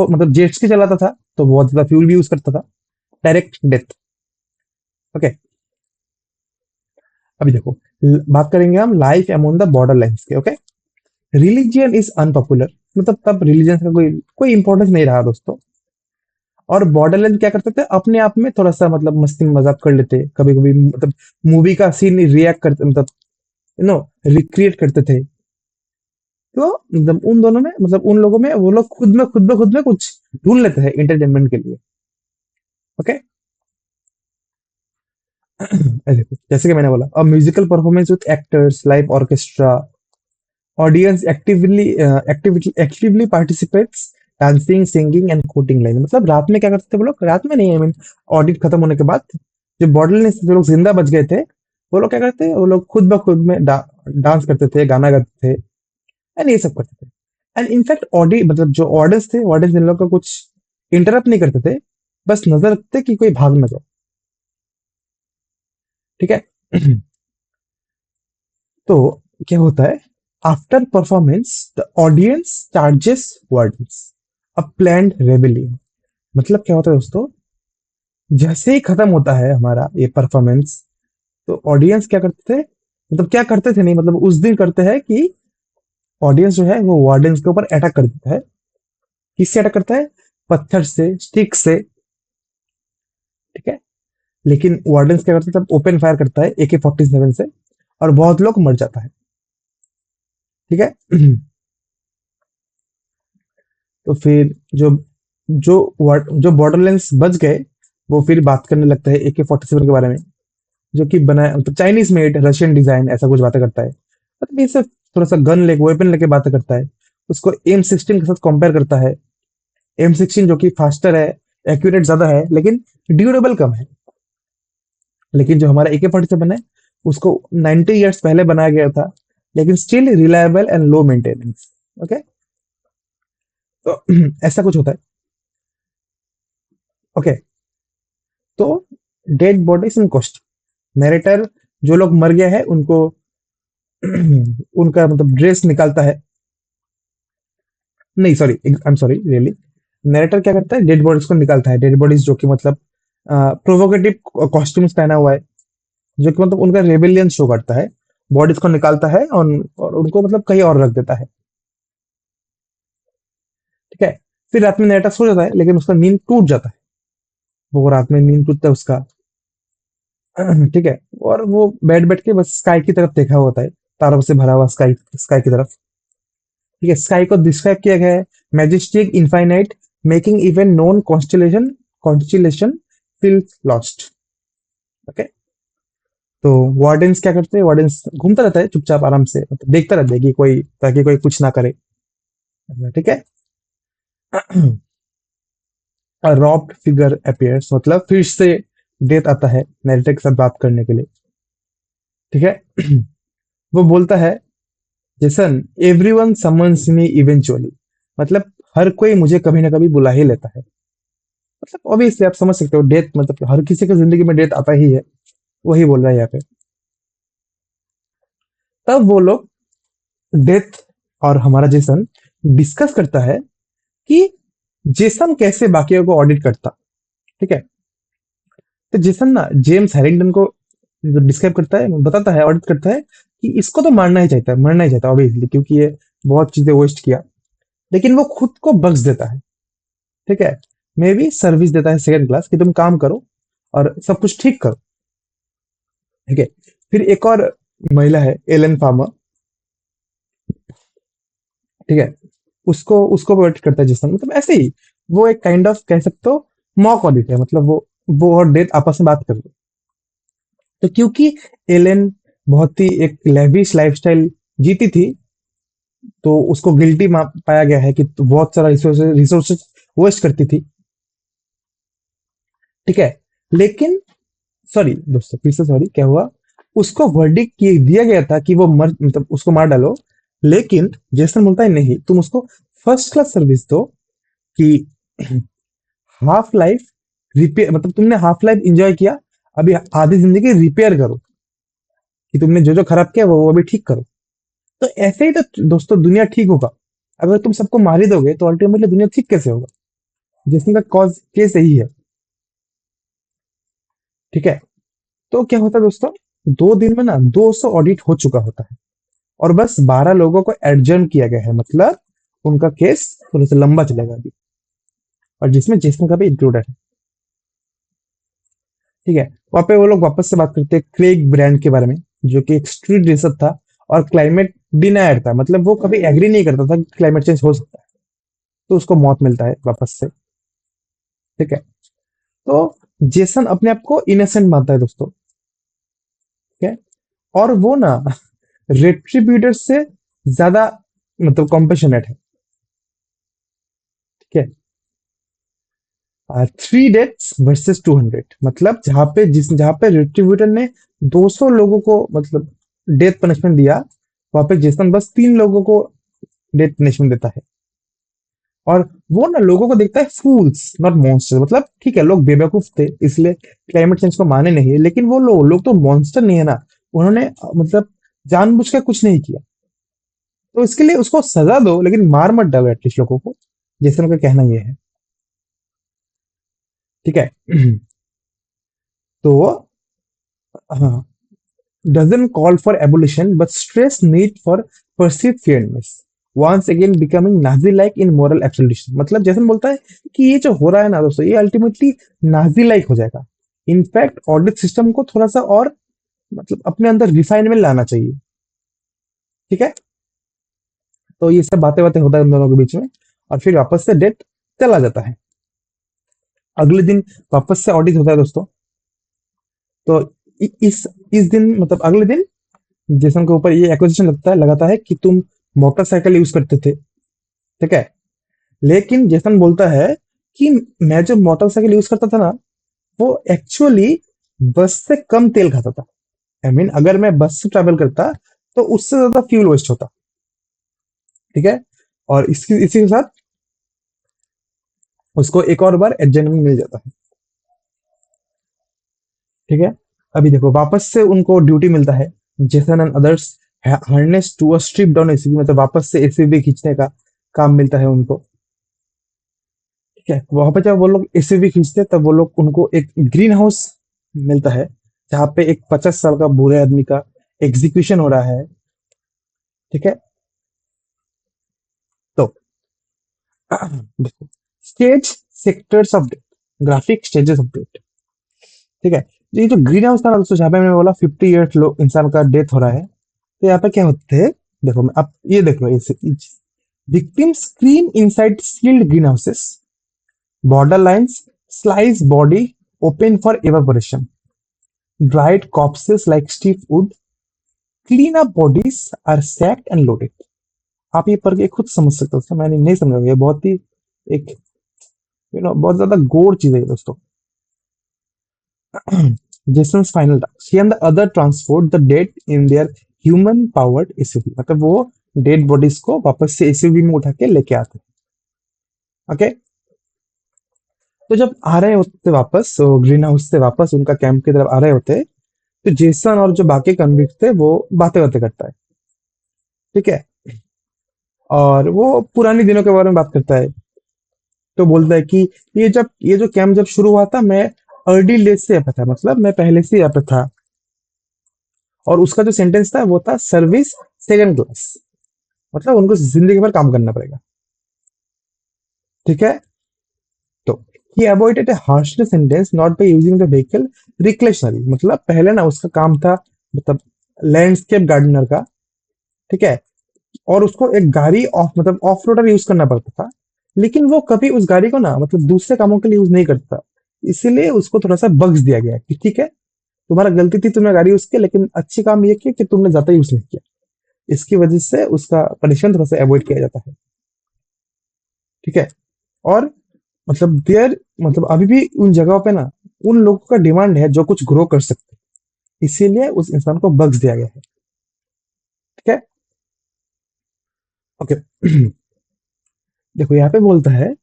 मतलब जेट स्की चलाता था, तो बहुत ज्यादा फ्यूल भी यूज करता था। Direct death. ओके, अभी देखो, बात करेंगे हम life among the border lines के। ओके, रिलीजियन इज अनपॉपुलर, मतलब तब रिलीजन का कोई कोई इंपॉर्टेंस नहीं रहा दोस्तों। और बॉर्डरलैंड क्या करते थे, अपने आप में थोड़ा सा मतलब मस्ती मजाक कर लेते कभी कभी, मतलब मूवी का सीन रिएक्ट करते, मतलब रिक्रिएट करते थे। तो मतलब उन दोनों में, मतलब उन लोगों में, वो लोग खुद में कुछ ढूंढ लेते हैं एंटरटेनमेंट के लिए। ओके, देखो जैसे कि मैंने बोला, a musical performance with actors, live orchestra, audience actively participates, dancing, singing and coating line. मतलब रात में क्या करते थे वो लोग, रात में नहीं, आई मीन ऑडिट खत्म होने के बाद, जो बॉर्डर से जो लोग जिंदा बच गए थे, वो लोग क्या करते, वो लोग खुद ब खुद में डांस करते थे, गाना गाते थे, एंड ये सब करते थे। एंड इनफैक्ट ऑडी मतलब जो ऑडियंस थे, ऑडियंस इन लोग का कुछ इंटरप्ट नहीं करते थे, बस नजर रखते थे कि कोई भाग ना जाए। ठीक है, तो क्या होता है, after performance the audience charges words a planned rebellion. मतलब क्या होता है दोस्तों, जैसे ही खत्म होता है हमारा ये परफॉर्मेंस, तो ऑडियंस क्या करते थे, मतलब क्या करते थे नहीं, मतलब उस दिन करते हैं कि ऑडियंस जो है वो वार्डन्स के ऊपर अटैक कर देता है। किससे अटैक करता है, पत्थर से, स्टिक से। ठीक है, लेकिन वार्डन्स क्या करते हैं, तब ओपन फायर करता है AK-47 से, और बहुत लोग मर जाता है। ठीक है, तो फिर जो जो बॉर्डरलैंड्स बच गए, वो फिर बात करने लगता है AK-47 के बारे में, जो कि बनाया मतलब चाइनीज मेड, रशियन डिजाइन, ऐसा कुछ बातें करता है। मतलब ये सब थोड़ा सा गन लेके, वेपन लेके बातें करता है। उसको M16 के साथ कंपेयर करता है। M16 जो कि फास्टर है, एक्यूरेट ज्यादा है, लेकिन ड्यूरेबल कम है। लेकिन जो हमारा AK-47 है, उसको 90 ईयर्स पहले बनाया गया था, लेकिन still reliable and low maintenance. Okay, तो ऐसा कुछ होता है। ओके, तो dead bodies in cost, narrator जो लोग मर गए हैं उनको उनका मतलब ड्रेस निकालता है। नहीं sorry, I am sorry really, narrator क्या करता है, डेड बॉडीज को निकालता है, डेड बॉडीज जो कि मतलब प्रोवोकेटिव कॉस्ट्यूम्स पहना हुआ है, जो कि मतलब उनका रेबेलियन शो करता है, बॉडीज को निकालता है और उनको मतलब कहीं और रख देता है। ठीक है, फिर रात में नरेटर सो जाता है लेकिन उसका नींद टूट जाता है, वो रात में नींद टूटता है उसका। ठीक है, और वो बैठ बैठ के बस स्काई की तरफ देखा होता है, तारों से भरा हुआ स्काई, स्काई की तरफ। ठीक है, स्काई को डिस्क्राइब किया गया है, majestic infinite, making even non constellation feel lost. Okay, तो वार्डन्स क्या करते हैं, वार्डन्स घूमता रहता है चुपचाप आराम से, मतलब देखता रहता है कि कोई, ताकि कोई कुछ ना करे। ठीक है, रॉब्ड फिगर अपीयर्स, मतलब फिर से डेथ आता है नैरेटर के साथ बात करने के लिए। ठीक है, वो बोलता है, जेसन एवरीवन समन्स मी इवेंचुअली, मतलब हर कोई मुझे कभी ना कभी बुला ही लेता है। मतलब ऑब्वियसली आप समझ सकते हो, डेथ मतलब हर किसी की जिंदगी में डेथ आता ही है, वही बोल रहा है यहाँ पे। तब वो लोग, डेथ और हमारा जेसन डिस्कस करता है कि जेसन कैसे बाकियों को ऑडिट करता। ठीक है, तो जेसन ना जेम्स हैरिंगटन को डिस्क्राइब करता है, बताता है, ऑडिट करता है कि इसको तो मारना ही चाहता है, मरना ही चाहता है ऑब्वियसली, क्योंकि ये बहुत चीजें वेस्ट किया, लेकिन वो खुद को बख्श देता है। ठीक है, मे भी सर्विस देता है सेकंड क्लास, कि तुम काम करो और सब कुछ ठीक करो। ठीक है, फिर एक और महिला है एलन फार्मर। ठीक है, उसको उसको प्रोटेक्ट करता है जिसम, मतलब ऐसे ही, वो एक काइंड ऑफ कह सकते हो मॉक ऑडिट है, मतलब वो और डेथ आपस में बात कर रहे हैं। तो क्योंकि एलेन बहुत ही एक लेविश लाइफस्टाइल जीती थी, तो उसको गिल्टी पाया गया है कि तो बहुत सारा रिसोर्सेज वेस्ट करती थी। ठीक है, लेकिन सॉरी दोस्तों, फिर से सॉरी, क्या हुआ, उसको वर्डिक दिया गया था कि वो मर, मतलब उसको मार डालो, लेकिन जेसन बोलता है नहीं, तुम उसको फर्स्ट क्लास सर्विस दो, कि हाफ लाइफ रिपेयर, मतलब तुमने हाफ लाइफ एंजॉय किया, अभी आधी जिंदगी रिपेयर करो, कि तुमने जो जो खराब किया वो भी ठीक करो। तो ऐसे ही तो दोस्तों दुनिया ठीक होगा। अगर तुम सबको मार ही दोगे तो अल्टीमेटली दुनिया ठीक कैसे होगा, जिसका कॉज केस यही है। ठीक है, तो क्या होता है दोस्तों, 2 दिन में ना 200 ऑडिट हो चुका होता है, और बस 12 लोगों को एडजर्न किया गया है, मतलब उनका केस थोड़ा सा लंबा चलेगा अभी, और जिसमें जेसन का भी इंक्लूडेड है। ठीक है, वहां पे वो लोग वापस से बात करते हैं क्रेग ब्रांड के बारे में, जो कि एक स्ट्रीट रेसर था और क्लाइमेट डिनायर था, मतलब वो कभी एग्री नहीं करता था कि क्लाइमेट चेंज हो सकता है, तो उसको मौत मिलता है वापस से। ठीक है, तो जेसन अपने आप को इनोसेंट मानता है दोस्तों। ठीक है, और वो ना रेट्रीब्यूटर से ज्यादा मतलब कॉम्पेशनेट है। ठीक है, 3 डेथ्स वर्सेस 200, मतलब जहां पे रेट्रीब्यूटर ने 200 लोगों को मतलब डेथ पनिशमेंट दिया, वहां पे जेसन बस 3 लोगों को डेथ पनिशमेंट देता है। और वो ना लोगों को देखता है फूल्स नॉट मॉन्स्टर, मतलब ठीक है लोग बेवकूफ थे इसलिए क्लाइमेट चेंज को माने नहीं, लेकिन वो लोग तो मॉन्स्टर नहीं है ना, उन्होंने मतलब जानबूझ कर कुछ नहीं किया, तो इसके लिए उसको सजा दो लेकिन मार मत डालो एटलीस्ट लोगों को, जैसे उनका कहना ये है। ठीक है, तो हाँ, doesn't call for abolition but stress need for perceived fairness, once again becoming nazi like in moral absolution, मतलब जैसन बोलता है कि ये जो हो रहा है ना दोस्तों, ये अल्टीमेटली नाजी लाइक हो जाएगा। इनफैक्ट ऑडिट सिस्टम को थोड़ा सा और मतलब अपने अंदर रिफाइनमेंट लाना चाहिए। ठीक है, तो ये सब बातें बातें होता है उन दोनों के बीच में, और फिर वापस से डेट चला जाता है। अगले दिन वापस से ऑडिट होता है दोस्तों। तो इस दिन मतलब अगले दिन जेसन के ऊपर ये एक्विजिशन लगाता है कि तुम मोटरसाइकिल यूज करते थे। ठीक है, लेकिन जेसन बोलता है कि मैं जो मोटरसाइकिल यूज करता था ना, वो एक्चुअली बस से कम तेल खाता था। आई मीन अगर मैं बस से ट्रैवल करता तो उससे ज्यादा फ्यूल वेस्ट होता। ठीक है, और इसी के साथ उसको एक और बार एडजमेंट मिल जाता है। ठीक है, अभी देखो वापस से उनको ड्यूटी मिलता है। Jason and others harness to a strip down ACB, मतलब वापस से एसीबी खींचने का काम मिलता है उनको। ठीक है, वहां पे जब वो लोग एसीबी खींचते हैं तब वो लोग उनको एक ग्रीन हाउस मिलता है, जहाँ पे एक 50 साल का बूढ़े आदमी का एग्जीक्यूशन हो रहा है। ठीक है, तो देखो, stage sectors of death, graphic stages of death. ठीक है, ये जो ग्रीन हाउस था ना दोस्तों, जहाँ पे मैंने बोला 50 ईयर्स लोग इंसान का डेथ हो रहा है, तो यहाँ पे क्या होते हैं, देखो मैं अब ये देख लो, ये victim scream inside sealed greenhouses, border lines, slice body open for evaporation, dried corpses like stiff wood, clean up bodies are sacked and loaded। आप ये पढ़ के खुद समझ सकते हो, मैंने नहीं समझा, ये बहुत ही एक बहुत ज्यादा गोर चीज है ये दोस्तों। Jason's final task, he and the other transport the dead in their human powered SUV, मतलब वो डेड बॉडीज को वापस से एसयूवी में उठा के लेके आते हैं। ओके, तो जब आ रहे होते वापस ग्रीन हाउस से वापस उनका कैंप की तरफ आ रहे होते, तो जेसन और जो बाकी कन्विक्ट थे वो बातें बातें करता है। ठीक है, और वो पुरानी दिनों के बारे में बात करता है। तो बोलता है कि ये जो कैंप जब शुरू हुआ था, मैं अर्ली लेज से यहाँ पे था, मतलब मैं पहले से यहाँ पे था। और उसका जो सेंटेंस था वो था सर्विस सेकंड क्लास, मतलब उनको जिंदगी भर काम करना पड़ेगा। ठीक है, तो he avoided a harshly sentence not by using the vehicle recreationary, मतलब पहले ना उसका काम था, मतलब लैंडस्केप गार्डनर का। ठीक है, और उसको एक गाड़ी ऑफ मतलब ऑफ रोडर यूज करना पड़ता था, लेकिन वो कभी उस गाड़ी को ना मतलब दूसरे कामों के लिए यूज नहीं करता। इसीलिए उसको थोड़ा सा बग्स दिया गया कि ठीक है, तुम्हारा गलती थी, तुमने गाड़ी यूज किया, लेकिन अच्छी काम ये किया कि तुमने ज्यादा यूज नहीं किया। इसकी वजह से उसका पनिशमेंट थोड़ा सा अवॉइड किया जाता है। ठीक है, और मतलब देयर मतलब अभी भी उन जगहों पे ना उन लोगों का डिमांड है जो कुछ ग्रो कर सकते हैं, इसीलिए उस इंसान को बग्स दिया गया है। ठीक है, ओके। देखो यहाँ पे बोलता है,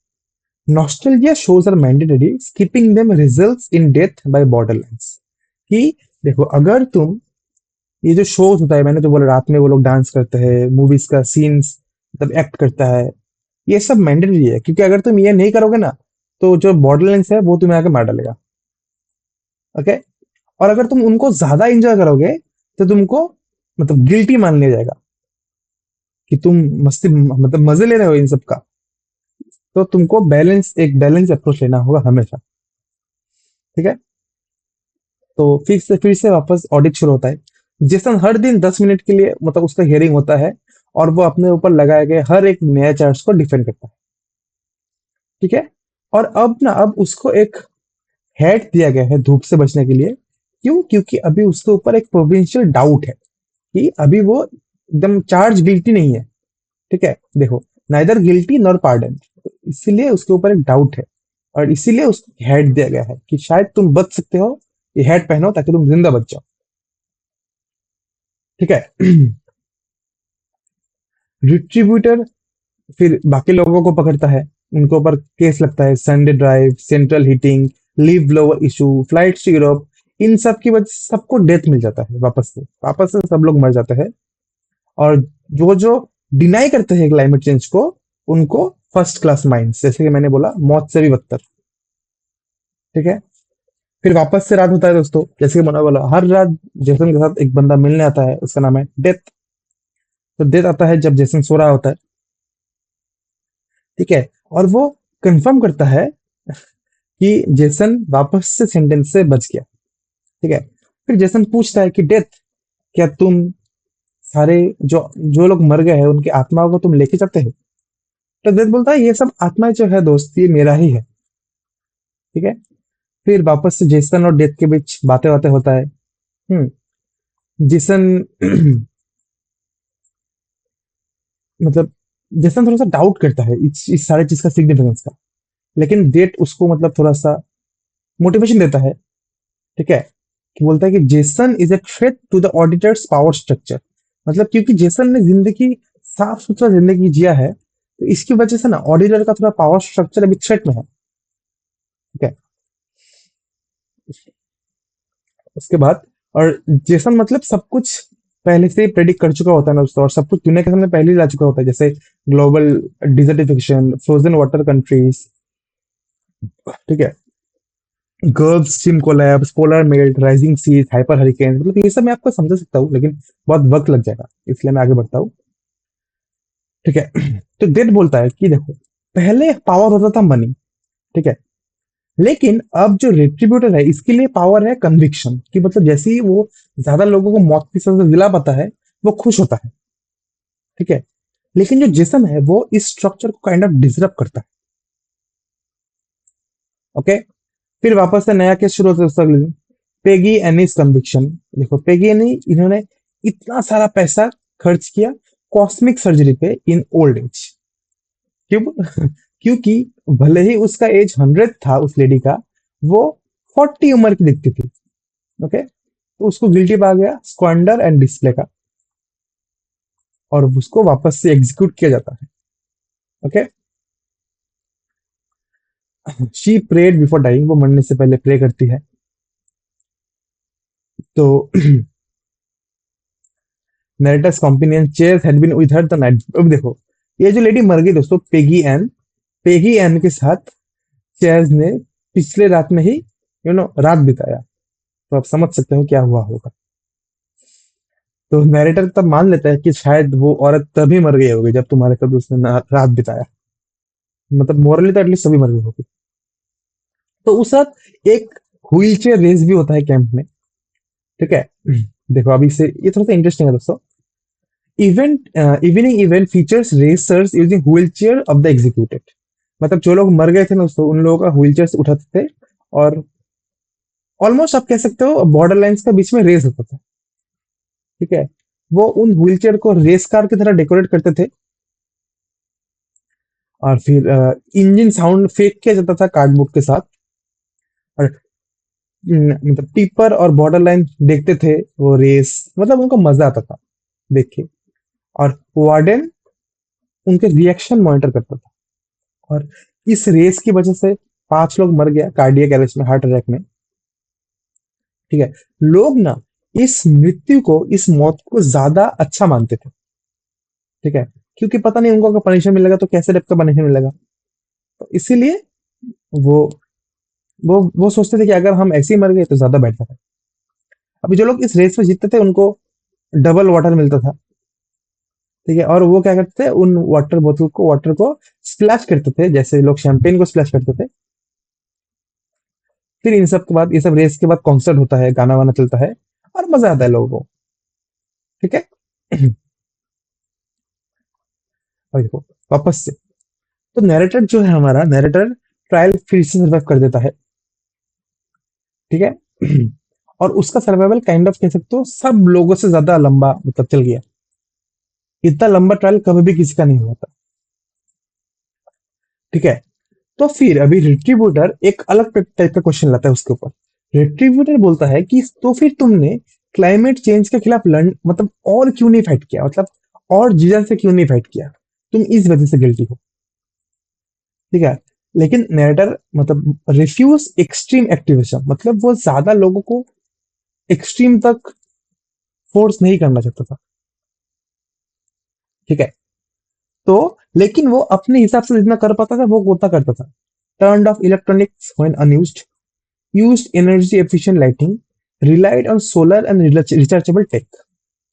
nostalgia shows are mandatory, skipping them results in death by borderlines. कि देखो, अगर तुम ये जो शोज होता है, मैंने तो बोला रात में वो लोग डांस करते हैं, मूवीज का सीन्स मतलब एक्ट करता है, ये सब मैंडेटरी है, क्योंकि अगर तुम ये नहीं करोगे ना, तो जो बॉर्डरलाइंस है वो तुम्हें आके मार डालेगा। ओके, और अगर तुम उनको ज्यादा एंजॉय करोगे, तो तुमको मतलब गिल्टी मान लिया जाएगा कि तुम मस्ती मतलब मजे ले रहे हो इन सब का। तो तुमको बैलेंस अप्रोच लेना होगा हमेशा। ठीक है, तो फिर से वापस ऑडिट शुरू होता है। जेसन हर दिन 10 मिनट के लिए मतलब उसका हियरिंग होता है, और वो अपने ऊपर लगाए गए हर एक नया चार्ज को डिफेंड करता है। ठीक है, और अब उसको एक हैट दिया गया है धूप से बचने के लिए। क्यों? क्योंकि अभी उसके ऊपर एक प्रोविंशियल डाउट है कि अभी वो एकदम चार्ज गिल्टी नहीं है। ठीक है, देखो, नाइदर गिल्टी नॉर पार्डन, इसीलिए उसके ऊपर एक डाउट है, और इसीलिए उसको हैट दिया गया है कि शायद तुम बच सकते हो, ये हैट पहनो ताकि तुम जिंदा बच जाओ। ठीक है, रिट्रीब्यूटर फिर बाकी लोगों को पकड़ता है, उनके ऊपर केस लगता है, Sunday drive, central heating, leaf blower issue, flights to Europe, इन सब की वजह से सबको डेथ मिल जाता है, वापस से सब लोग मर जाते हैं। और जो जो डिनाई करते हैं क्लाइमेट चेंज को, उनको फर्स्ट क्लास माइंस, जैसे कि मैंने बोला, मौत से भी बदतर। ठीक है, फिर वापस से रात होता है दोस्तों, जैसे कि मैंने बोला, हर रात जेसन के साथ एक बंदा मिलने आता है, उसका नाम है डेथ। तो डेथ आता है जब जेसन सो रहा होता है। ठीक है, और वो कंफर्म करता है कि जेसन वापस से सेंटेंस से बच गया। ठीक है, फिर जेसन पूछता है कि डेथ, क्या तुम सारे जो जो लोग मर गए हैं उनकी आत्माओं को तुम लेके जाते हो? तो डेथ बोलता है, ये सब आत्माएं जो है दोस्त, ये मेरा ही है। ठीक है, फिर वापस से जेसन और डेथ के बीच बातें बातें होता है। जेसन मतलब जेसन थोड़ा सा डाउट करता है इस सारे चीज का सिग्निफिकेंस का, लेकिन डेथ उसको मतलब थोड़ा सा मोटिवेशन देता है। ठीक है, कि बोलता है कि Jason is a threat to the auditors power structure, मतलब क्योंकि जेसन ने जिंदगी साफ सुथरा जिंदगी जिया है, तो इसकी वजह से ना ऑडिटर का थोड़ा पावर स्ट्रक्चर अभी थ्रेट में है। ठीक है। उसके बाद और जेसन मतलब सब कुछ पहले से ही प्रेडिक्ट कर चुका होता है ना दोस्तों, और सब कुछ दुनिया के सामने पहले ही ला चुका होता है, जैसे global desertification, frozen water countries, ठीक है, Gulf Stream collapse, polar melt, rising seas, hyper hurricane, मतलब ये सब मैं आपको समझा सकता हूँ, लेकिन बहुत वक्त लग जाएगा, इसलिए मैं आगे बढ़ता हूँ। ठीक है। तो डेट बोलता है कि देखो, पहले पावर होता था मनी, ठीक है, लेकिन अब जो रिट्रीब्यूटर है इसके लिए पावर है कन्विक्शन, कि मतलब जैसे ही वो ज्यादा लोगों को मौत की सजा दिला पाता है, वो खुश होता है। ठीक है। लेकिन जो जिसम है वो इस स्ट्रक्चर को काइंड ऑफ डिसरप्ट करता है। ओके। फिर वापस से नया केस शुरू होता है उसका अगले दिन। Peggy Annie's conviction. देखो पेगी एनी, इन्होंने इतना सारा पैसा खर्च किया कॉस्मिक सर्जरी पे इन ओल्ड एज। क्यों? क्योंकि भले ही उसका एज 100 था उस लेडी का, वो 40 उम्र की दिखती थी। ओके। तो उसको गिल्टी पा गया स्क्वांडर एंड डिस्प्ले का, और उसको वापस से एग्जीक्यूट किया जाता है। Okay. She prayed before dying, वो मरने से पहले प्रे करती है। तो narrator's companion chairs had been with her the night. अब देखो, ये जो लेडी मर गई दोस्तों, पेगी एन के साथ चेयर्स ने पिछले रात में ही रात बिताया। तो आप समझ सकते हो क्या हुआ होगा। तो नरेटर तब मान लेता है कि शायद वो औरत तभी मर गई होगी जब तुम्हारे साथ उसने रात बिताया, मतलब मोरली तो एटलीस्ट सभी मर गई होगी। तो उस रात एक व्हील चेयर रेस भी होता है कैंप में। ठीक है। देखो अभी से ये थोड़ा सा इंटरेस्टिंग है दोस्तों। Evening event features racers using wheel chair of the executed. मतलब जो लोग मर गए थे ना दोस्तों, उन लोगों का व्हील चेयर उठाते थे, और ऑलमोस्ट आप कह सकते हो बॉर्डर लाइन्स का बीच में रेस होता था। ठीक है। वो उन व्हील चेयर को रेस कार की तरह डेकोरेट करते थे, और फिर इंजन साउंड फेक किया जाता था कार्डबोर्ड के साथ, और मतलब टिपर और बॉर्डर लाइन देखते थे वो रेस, मतलब उनको मजा आता था देख के। और वार्डन उनके रिएक्शन मॉनिटर करता था, और इस रेस की वजह से 5 लोग मर गया कार्डियक अरेस्ट में, हार्ट अटैक में। ठीक है। लोग ना इस मृत्यु को, इस मौत को ज्यादा अच्छा मानते थे। ठीक है। क्योंकि पता नहीं उनको अगर पनिशमेंट मिलेगा तो कैसे टाइप का पनिशमेंट मिलेगा, तो इसीलिए वो वो सोचते थे कि अगर हम ऐसे ही मर गए तो ज्यादा बेटर है। अभी जो लोग इस रेस में जीतते थे उनको डबल वाटर मिलता था। ठीक है। और वो क्या करते थे, उन वाटर को स्प्लैश करते थे, जैसे लोग शैंपेन को स्प्लैश करते थे। फिर इन सब के बाद, ये सब रेस के बाद कॉन्सर्ट होता है, गाना वाना चलता है, और मजा आता है लोगों को। ठीक है। और देखो वापस से, तो नैरेटर जो है हमारा नैरेटर ट्रायल फिर से सर्वाइव कर देता है। ठीक है। और उसका सर्वाइवल काइंड ऑफ कह सकते हो सब लोगों से ज्यादा लंबा मतलब चल गया। इतना लंबा ट्रायल कभी भी किसी का नहीं हुआ था। ठीक है। तो फिर अभी रिट्रीब्यूटर एक अलग टाइप का क्वेश्चन लाता है उसके ऊपर। रिट्रीब्यूटर बोलता है कि तो फिर तुमने क्लाइमेट चेंज के खिलाफ लड़ मतलब और क्यों नहीं फाइट किया, मतलब और जिजा से क्यों नहीं फाइट किया, तुम इस वजह से गिल्टी हो। ठीक है। लेकिन नैरेटर मतलब रिफ्यूज एक्सट्रीम एक्टिविज्म, मतलब वो ज्यादा लोगों को एक्सट्रीम तक फोर्स नहीं करना चाहता था। ठीक है। तो लेकिन वो अपने हिसाब से जितना कर पाता था वो उतना करता था। Turn off electronics when unused, used energy efficient lighting, relied on solar and rechargeable tech.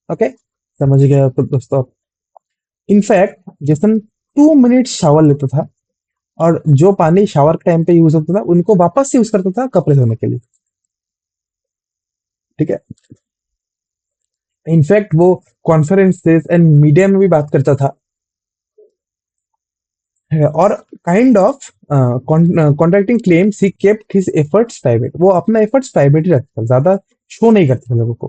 Okay. समझ गया तो दोस्तों। इनफैक्ट जैसन 2 मिनट शावर लेता था, और जो पानी शावर के टाइम पे यूज होता था उनको वापस से यूज करता था कपड़े धोने के लिए। ठीक है। इनफैक्ट वो कॉन्फ्रेंसेस एंड मीडिया में भी बात करता था, और kind of contracting claims he kept his efforts private, वो अपना एफर्ट्स प्राइवेट ही रखता था, ज्यादा शो नहीं करता था लोगों को।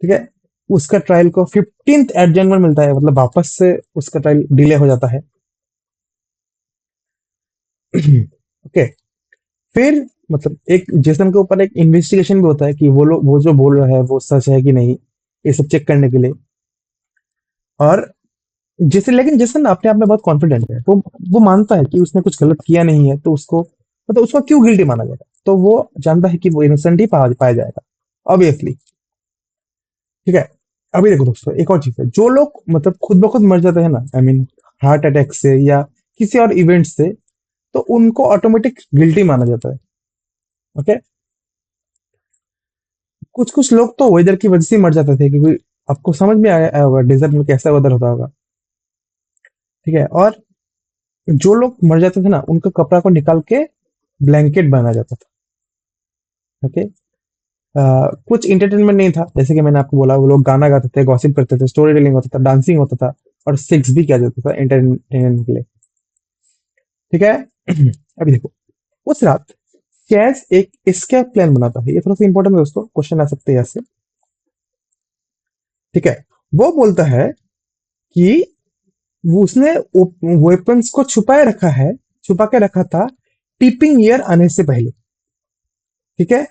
ठीक है। उसका ट्रायल को 15th एडजर्नमेंट मिलता है, मतलब वापस से उसका ट्रायल डिले हो जाता है। ओके। फिर मतलब एक जेसन के ऊपर एक इन्वेस्टिगेशन भी होता है कि वो जो बोल रहा है वो सच है कि नहीं, ये सब चेक करने के लिए। और जैसे लेकिन जेसन अपने आप में बहुत कॉन्फिडेंट है, वो मानता है कि उसने कुछ गलत किया नहीं है, तो उसको मतलब उसको क्यों गिल्टी माना जाएगा? तो वो जानता है कि वो इनोसेंट ही पाया जाएगा, ऑब्वियसली। ठीक है। अभी देखो दोस्तों, एक और चीज है, जो लोग मतलब खुद ब खुद मर जाते हैं ना, आई मीन हार्ट अटैक से या किसी और इवेंट से, तो उनको ऑटोमेटिक गिल्टी माना जाता है। ओके। कुछ कुछ लोग तो वेदर की वजह से ही मर जाते थे, क्योंकि आपको समझ में आया आया होगा डेजर्ट में कैसा वेदर होता होगा। ठीक है। और जो लोग मर जाते थे ना, उनका कपड़ा को निकाल के ब्लैंकेट बनाया जाता था। ओके। कुछ इंटरटेनमेंट नहीं था, जैसे कि मैंने आपको बोला, वो लोग गाना गाते थे, गॉसिप करते थे, स्टोरी टेलिंग होता था, डांसिंग होता था, और सेक्स भी किया जाता था एंटरटेनमेंट के लिए। ठीक है। अभी देखो, उस रात कैस एक एस्केप प्लान बनाता है। ये थोड़ा सा इंपॉर्टेंट है दोस्तों, क्वेश्चन आ सकते हैं ऐसे। ठीक है। वो बोलता है कि वो उसने वेपन्स को छुपाए रखा है, छुपा के रखा था टिपिंग ईयर आने से पहले। ठीक है।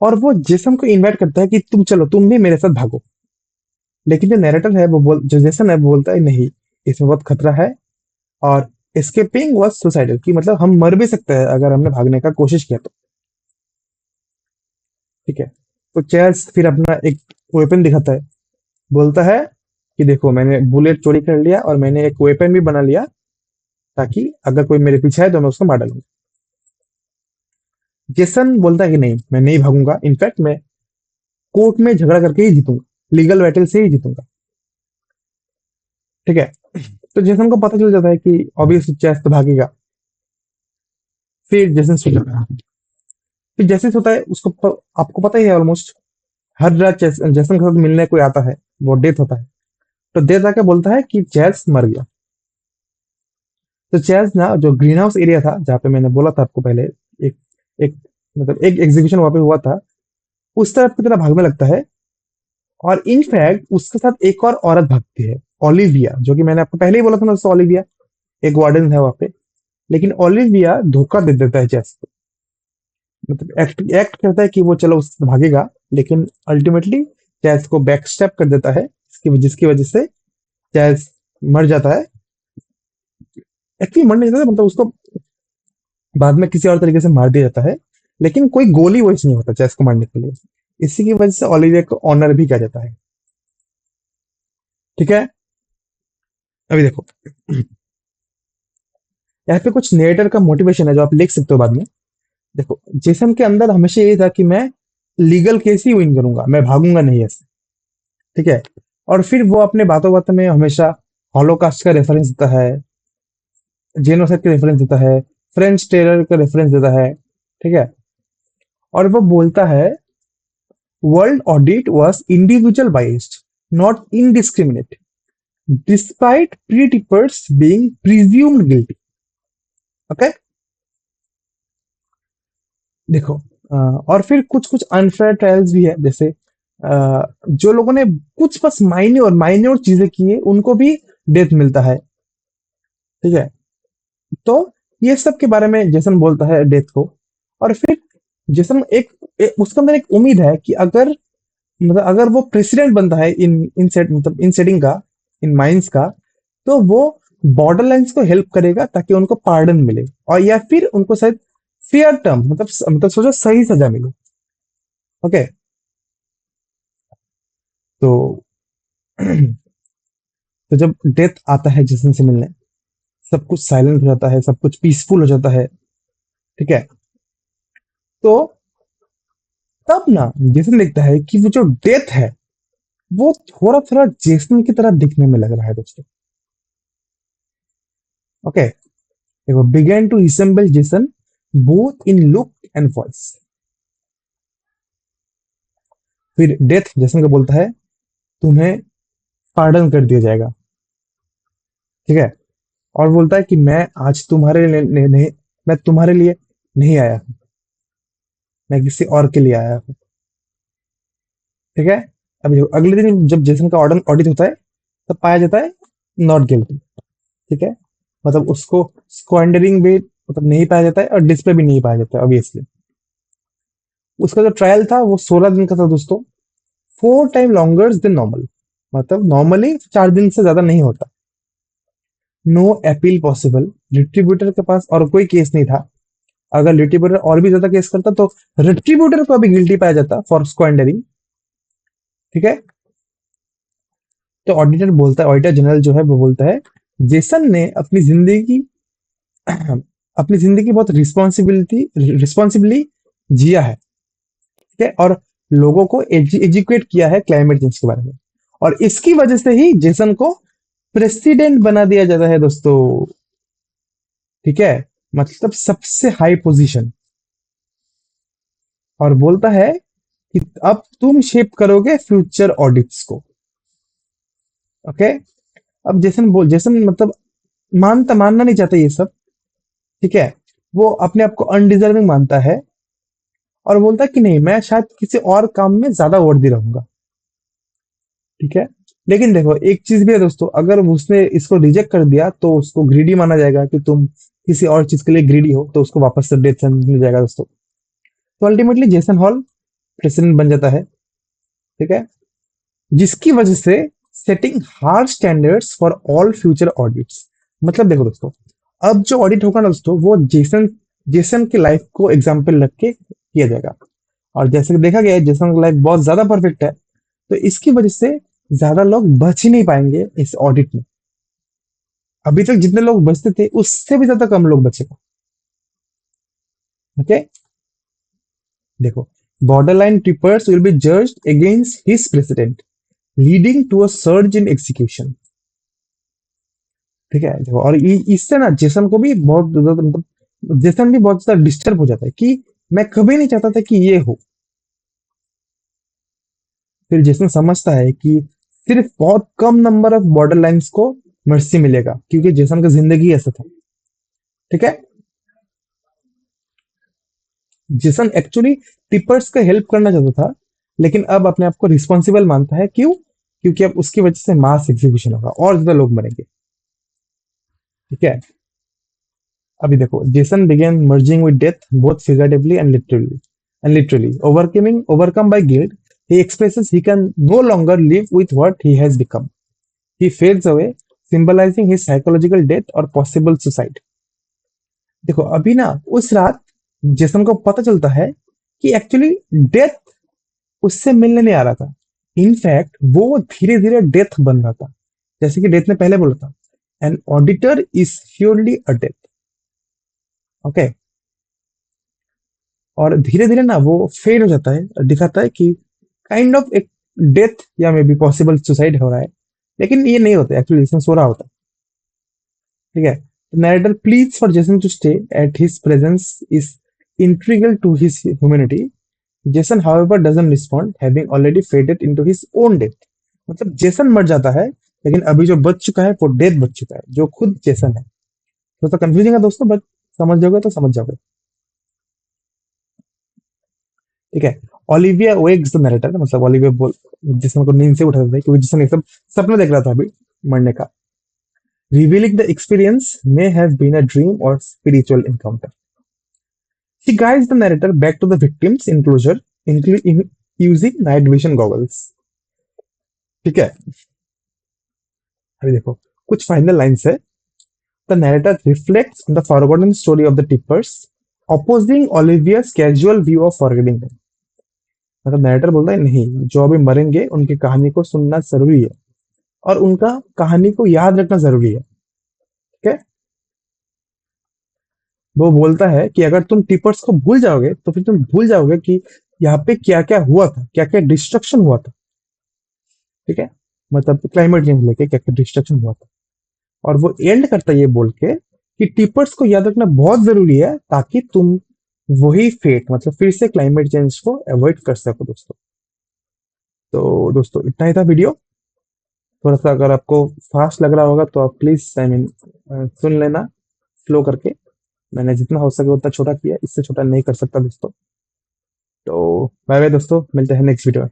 और वो जेसन को इनवाइट करता है कि तुम चलो, तुम भी मेरे साथ भागो। लेकिन जो नैरेटर है, जो जेसन है, वो बोलता है नहीं, इसमें बहुत खतरा है, और एस्केपिंग वाज सुसाइडल, कि मतलब हम मर भी सकते हैं अगर हमने भागने का कोशिश किया तो। ठीक है। तो चेयर्स फिर अपना एक वेपन दिखाता है, बोलता है कि देखो, मैंने बुलेट चोरी कर लिया और मैंने एक वेपन भी बना लिया, ताकि अगर कोई मेरे पीछे है तो मैं उसको मार डालूंगा। जेसन बोलता है कि नहीं, मैं नहीं भागूंगा, इनफैक्ट मैं कोर्ट में झगड़ा करके ही जीतूंगा, लीगल बैटल से ही जीतूंगा। ठीक है। तो जेसन को पता चल जाता है कि ऑब्वियसली चेस तो भागेगा। फिर जेसन सो जाता है। फिर जैसे सोता है, आपको पता ही है ऑलमोस्ट, हर रात जेसन के साथ मिलने कोई आता है, वो डेथ होता है। तो डेथ आके बोलता है कि चेस मर गया। तो चेस ना, जो ग्रीन हाउस एरिया था जहाँ पे मैंने बोला था आपको पहले, एक एक मतलब एक एग्जीक्यूशन वहां पे हुआ था, उस तरफ की तरह भागने लगता है। और इनफैक्ट उसके साथ एक और औरत भागती है, ओलिविया, जो कि मैंने आपको पहले ही बोला था ना दोस्तों, ओलिविया एक वार्डन है वहां पे। लेकिन ओलिविया धोखा दे देता है चेस को, मतलब एक्ट एक्ट करता है कि वो चलो उससे भागेगा, लेकिन अल्टीमेटली चेस को बैकस्टेप कर देता है, जिसकी वजह से चेस मर जाता है। एक्चुअली मर नहीं जाता, मतलब उसको बाद में किसी और तरीके से मार दिया जाता है, लेकिन कोई गोली वेस्ट नहीं होता चेस को मारने के लिए। इसी की वजह से ओलिविया को ऑनर भी किया जाता है। ठीक है। अभी देखो, यहाँ पे कुछ नेरेटर का मोटिवेशन है जो आप लिख सकते हो बाद में। देखो, जेसन के अंदर हमेशा ये था कि मैं लीगल केस ही विन करूंगा, मैं भागूंगा नहीं ऐसे। ठीक है। और फिर वो अपने बातों बातों में हमेशा हॉलोकास्ट का रेफरेंस देता है, जेनोसाइड का रेफरेंस देता है, फ्रेंच टेरर का रेफरेंस देता है। ठीक है। और वो बोलता है world audit was individual biased, not indiscriminate, despite pre tippers being presumed guilty. Okay. देखो, और फिर कुछ कुछ अनफेयर ट्रायल्स भी है, जैसे जो लोगों ने कुछ बस माइन्योर चीजें की है, उनको भी डेथ मिलता है। ठीक है। तो ये सब के बारे में जेसन बोलता है डेथ को। और फिर जेसन उसके अंदर एक उम्मीद है कि अगर मतलब अगर वो प्रेसिडेंट बनता है इन सेट मतलब इन सेटिंग का, इन माइंस का, तो वो बॉर्डरलाइंस को हेल्प करेगा ताकि उनको पार्डन मिले, और या फिर उनको शायद फेयर टर्म, मतलब सोचो सही सजा मिले। ओके। तो तो जब डेथ आता है जेसन से मिलने, सब कुछ साइलेंट हो जाता है, सब कुछ पीसफुल हो जाता है। ठीक है। तो तब ना जेसन देखता है कि वो जो डेथ है, वो थोड़ा थोड़ा जेसन की तरह दिखने में लग रहा है दोस्तों। ओके। देखो, begin to resemble Jason both in look and voice. फिर डेथ जेसन को बोलता है तुम्हें पार्डन कर दिया जाएगा। ठीक है। और बोलता है कि मैं आज तुम्हारे लिए नहीं, मैं तुम्हारे लिए नहीं आया हूं, मैं किसी और के लिए आया हूं। ठीक है। अभी देखो, अगले दिन जब जेसन का ऑर्डर ऑडिट होता है, तब पाया जाता है नॉट गिल्टी। ठीक है। मतलब उसको स्क्वांडरिंग भी मतलब नहीं पाया जाता है, और डिस्प्ले भी नहीं पाया जाता है ऑब्वियसली। उसका जो ट्रायल था वो 16 दिन का था दोस्तों, 4 टाइम लॉन्गर देन नॉर्मल। मतलब नॉर्मली 4 दिन से ज्यादा नहीं होता। No appeal possible. रिट्रीब्यूटर के पास और कोई केस नहीं था। अगर रिट्रीब्यूटर और भी ज्यादा केस करता तो रिट्रीब्यूटर को भी गिल्टी पाया जाता फॉर स्क्वांडरिंग। ठीक है। तो ऑडिटर बोलता है, ऑडिटर जनरल जो है वो बोलता है, जेसन ने अपनी जिंदगी अपनी जिंदगी बहुत रिस्पॉन्सिबिली जिया है। ठीक है। और लोगों को एजुकेट किया है क्लाइमेट चेंज के बारे में। और इसकी वजह से ही जेसन को प्रेसिडेंट बना दिया जाता है दोस्तों। ठीक है। मतलब सबसे हाई पोजीशन। और बोलता है कि अब तुम शेप करोगे फ्यूचर ऑडिट्स को। ओके। अब जेसन मतलब मानना नहीं चाहता ये सब। ठीक है। वो अपने आप को अनडिजर्विंग मानता है और बोलता है कि नहीं, मैं शायद किसी और काम में ज्यादा वर्दी रहूंगा। ठीक है। लेकिन देखो एक चीज भी है दोस्तों, अगर उसने इसको रिजेक्ट कर दिया तो उसको ग्रीडी माना जाएगा कि तुम किसी और चीज के लिए ग्रीडी हो, तो उसको वापस से डेथ सेंटेंस मिल जाएगा दोस्तों। तो अल्टीमेटली जेसन हॉल प्रेसिडेंट बन जाता है। ठीक है। जिसकी वजह से setting hard standards for all future audits. मतलब देखो दोस्तों, अब जो ऑडिट होगा ना दोस्तों, वो जेसन जेसन की लाइफ को एग्जाम्पल रख के किया जाएगा। और जैसे कि देखा गया है, जेसन की लाइफ बहुत ज्यादा परफेक्ट है। तो इसकी वजह से ज्यादा लोग बच ही नहीं पाएंगे इस ऑडिट में। अभी तक जितने लोग बचते थे उससे भी ज्यादा कम लोग बचेगा। ओके। देखो, borderline trippers will be judged against his precedent, leading to a surge in execution। ठीक है। देखो, और इससे ना जेसन को भी बहुत ज्यादा मतलब जेसन भी बहुत ज्यादा डिस्टर्ब हो जाता है कि मैं कभी नहीं चाहता था कि ये हो। फिर जेसन समझता है कि सिर्फ बहुत कम नंबर ऑफ बॉर्डर लाइन्स को मर्सी मिलेगा, क्योंकि जेसन का जिंदगी ऐसा था। ठीक है। जेसन एक्चुअली टिपर्स का हेल्प करना चाहता था, लेकिन अब अपने आप को रिस्पॉन्सिबल मानता है। क्यों? क्योंकि अब उसकी वजह से मास एग्जीक्यूशन होगा और ज्यादा लोग मरेंगे। ठीक है। अभी देखो, Jason began merging with death both figuratively and literally. Overcome by guilt, he expresses he can no longer live with what he has become. He fades away, symbolizing his psychological death or possible suicide. देखो अभी ना, उस रात जेसन को पता चलता है कि एक्चुअली डेथ उससे मिलने नहीं आ रहा था। इनफैक्ट वो धीरे धीरे डेथ बन रहा था। जैसे कि डेथ ने पहले बोला था, an auditor is surely a death. Okay. और धीरे धीरे ना वो फेल हो जाता है और दिखाता है कि काइंड ऑफ एक डेथ या मे बी पॉसिबल सुसाइड हो रहा है। लेकिन ये नहीं होता एक्चुअली, इसमें सो रहा होता है। ठीक है। Narrator please for Jason to stay at his presence is integral to his humanity. Jason however doesn't respond, having already faded into his own death. मतलब जेसन मर जाता है, लेकिन अभी जो बच चुका है वो डेथ बच चुका है, जो खुद जेसन है। तो कंफ्यूजिंग है दोस्तों, बट समझ जाओगे तो समझ जाओगे। ठीक है। ओलिविया वेग्स द नरेटर, मतलब ओलिविया बोल जिसने को नींद से उठा देता है, क्योंकि जिसने सब सपना देख रहा था अभी मरने का। Revealing the experience may have been a dream और spiritual encounter. She guides the narrator back to the victim's enclosure, using night vision goggles। ठीक है। अभी देखो कुछ फाइनल लाइन्स है। The narrator reflects on the forgotten story of the tippers, opposing Olivia's casual view of forgetting them। मतलब नैरेटर बोलता है नहीं, जो अभी मरेंगे उनकी कहानी को सुनना जरूरी है और उनका कहानी को याद रखना जरूरी है। ठीक है। वो बोलता है कि अगर तुम टिपर्स को भूल जाओगे तो फिर तुम भूल जाओगे कि यहाँ पे क्या क्या हुआ था, क्या क्या डिस्ट्रक्शन हुआ था। ठीक है। मतलब क्लाइमेट चेंज लेके क्या क्या डिस्ट्रक्शन हुआ था। और वो एंड करता है ये बोल के कि टिपर्स को याद रखना बहुत जरूरी है, ताकि तुम वही फेट मतलब फिर से क्लाइमेट चेंज को अवॉइड कर सको दोस्तों। तो दोस्तों इतना ही था वीडियो। थोड़ा सा अगर आपको फास्ट लग रहा होगा तो आप प्लीज आई मीन सुन लेना स्लो करके। मैंने जितना हो सके उतना छोटा किया, इससे छोटा नहीं कर सकता दोस्तों। तो बाय बाय दोस्तों, मिलते हैं नेक्स्ट वीडियो में।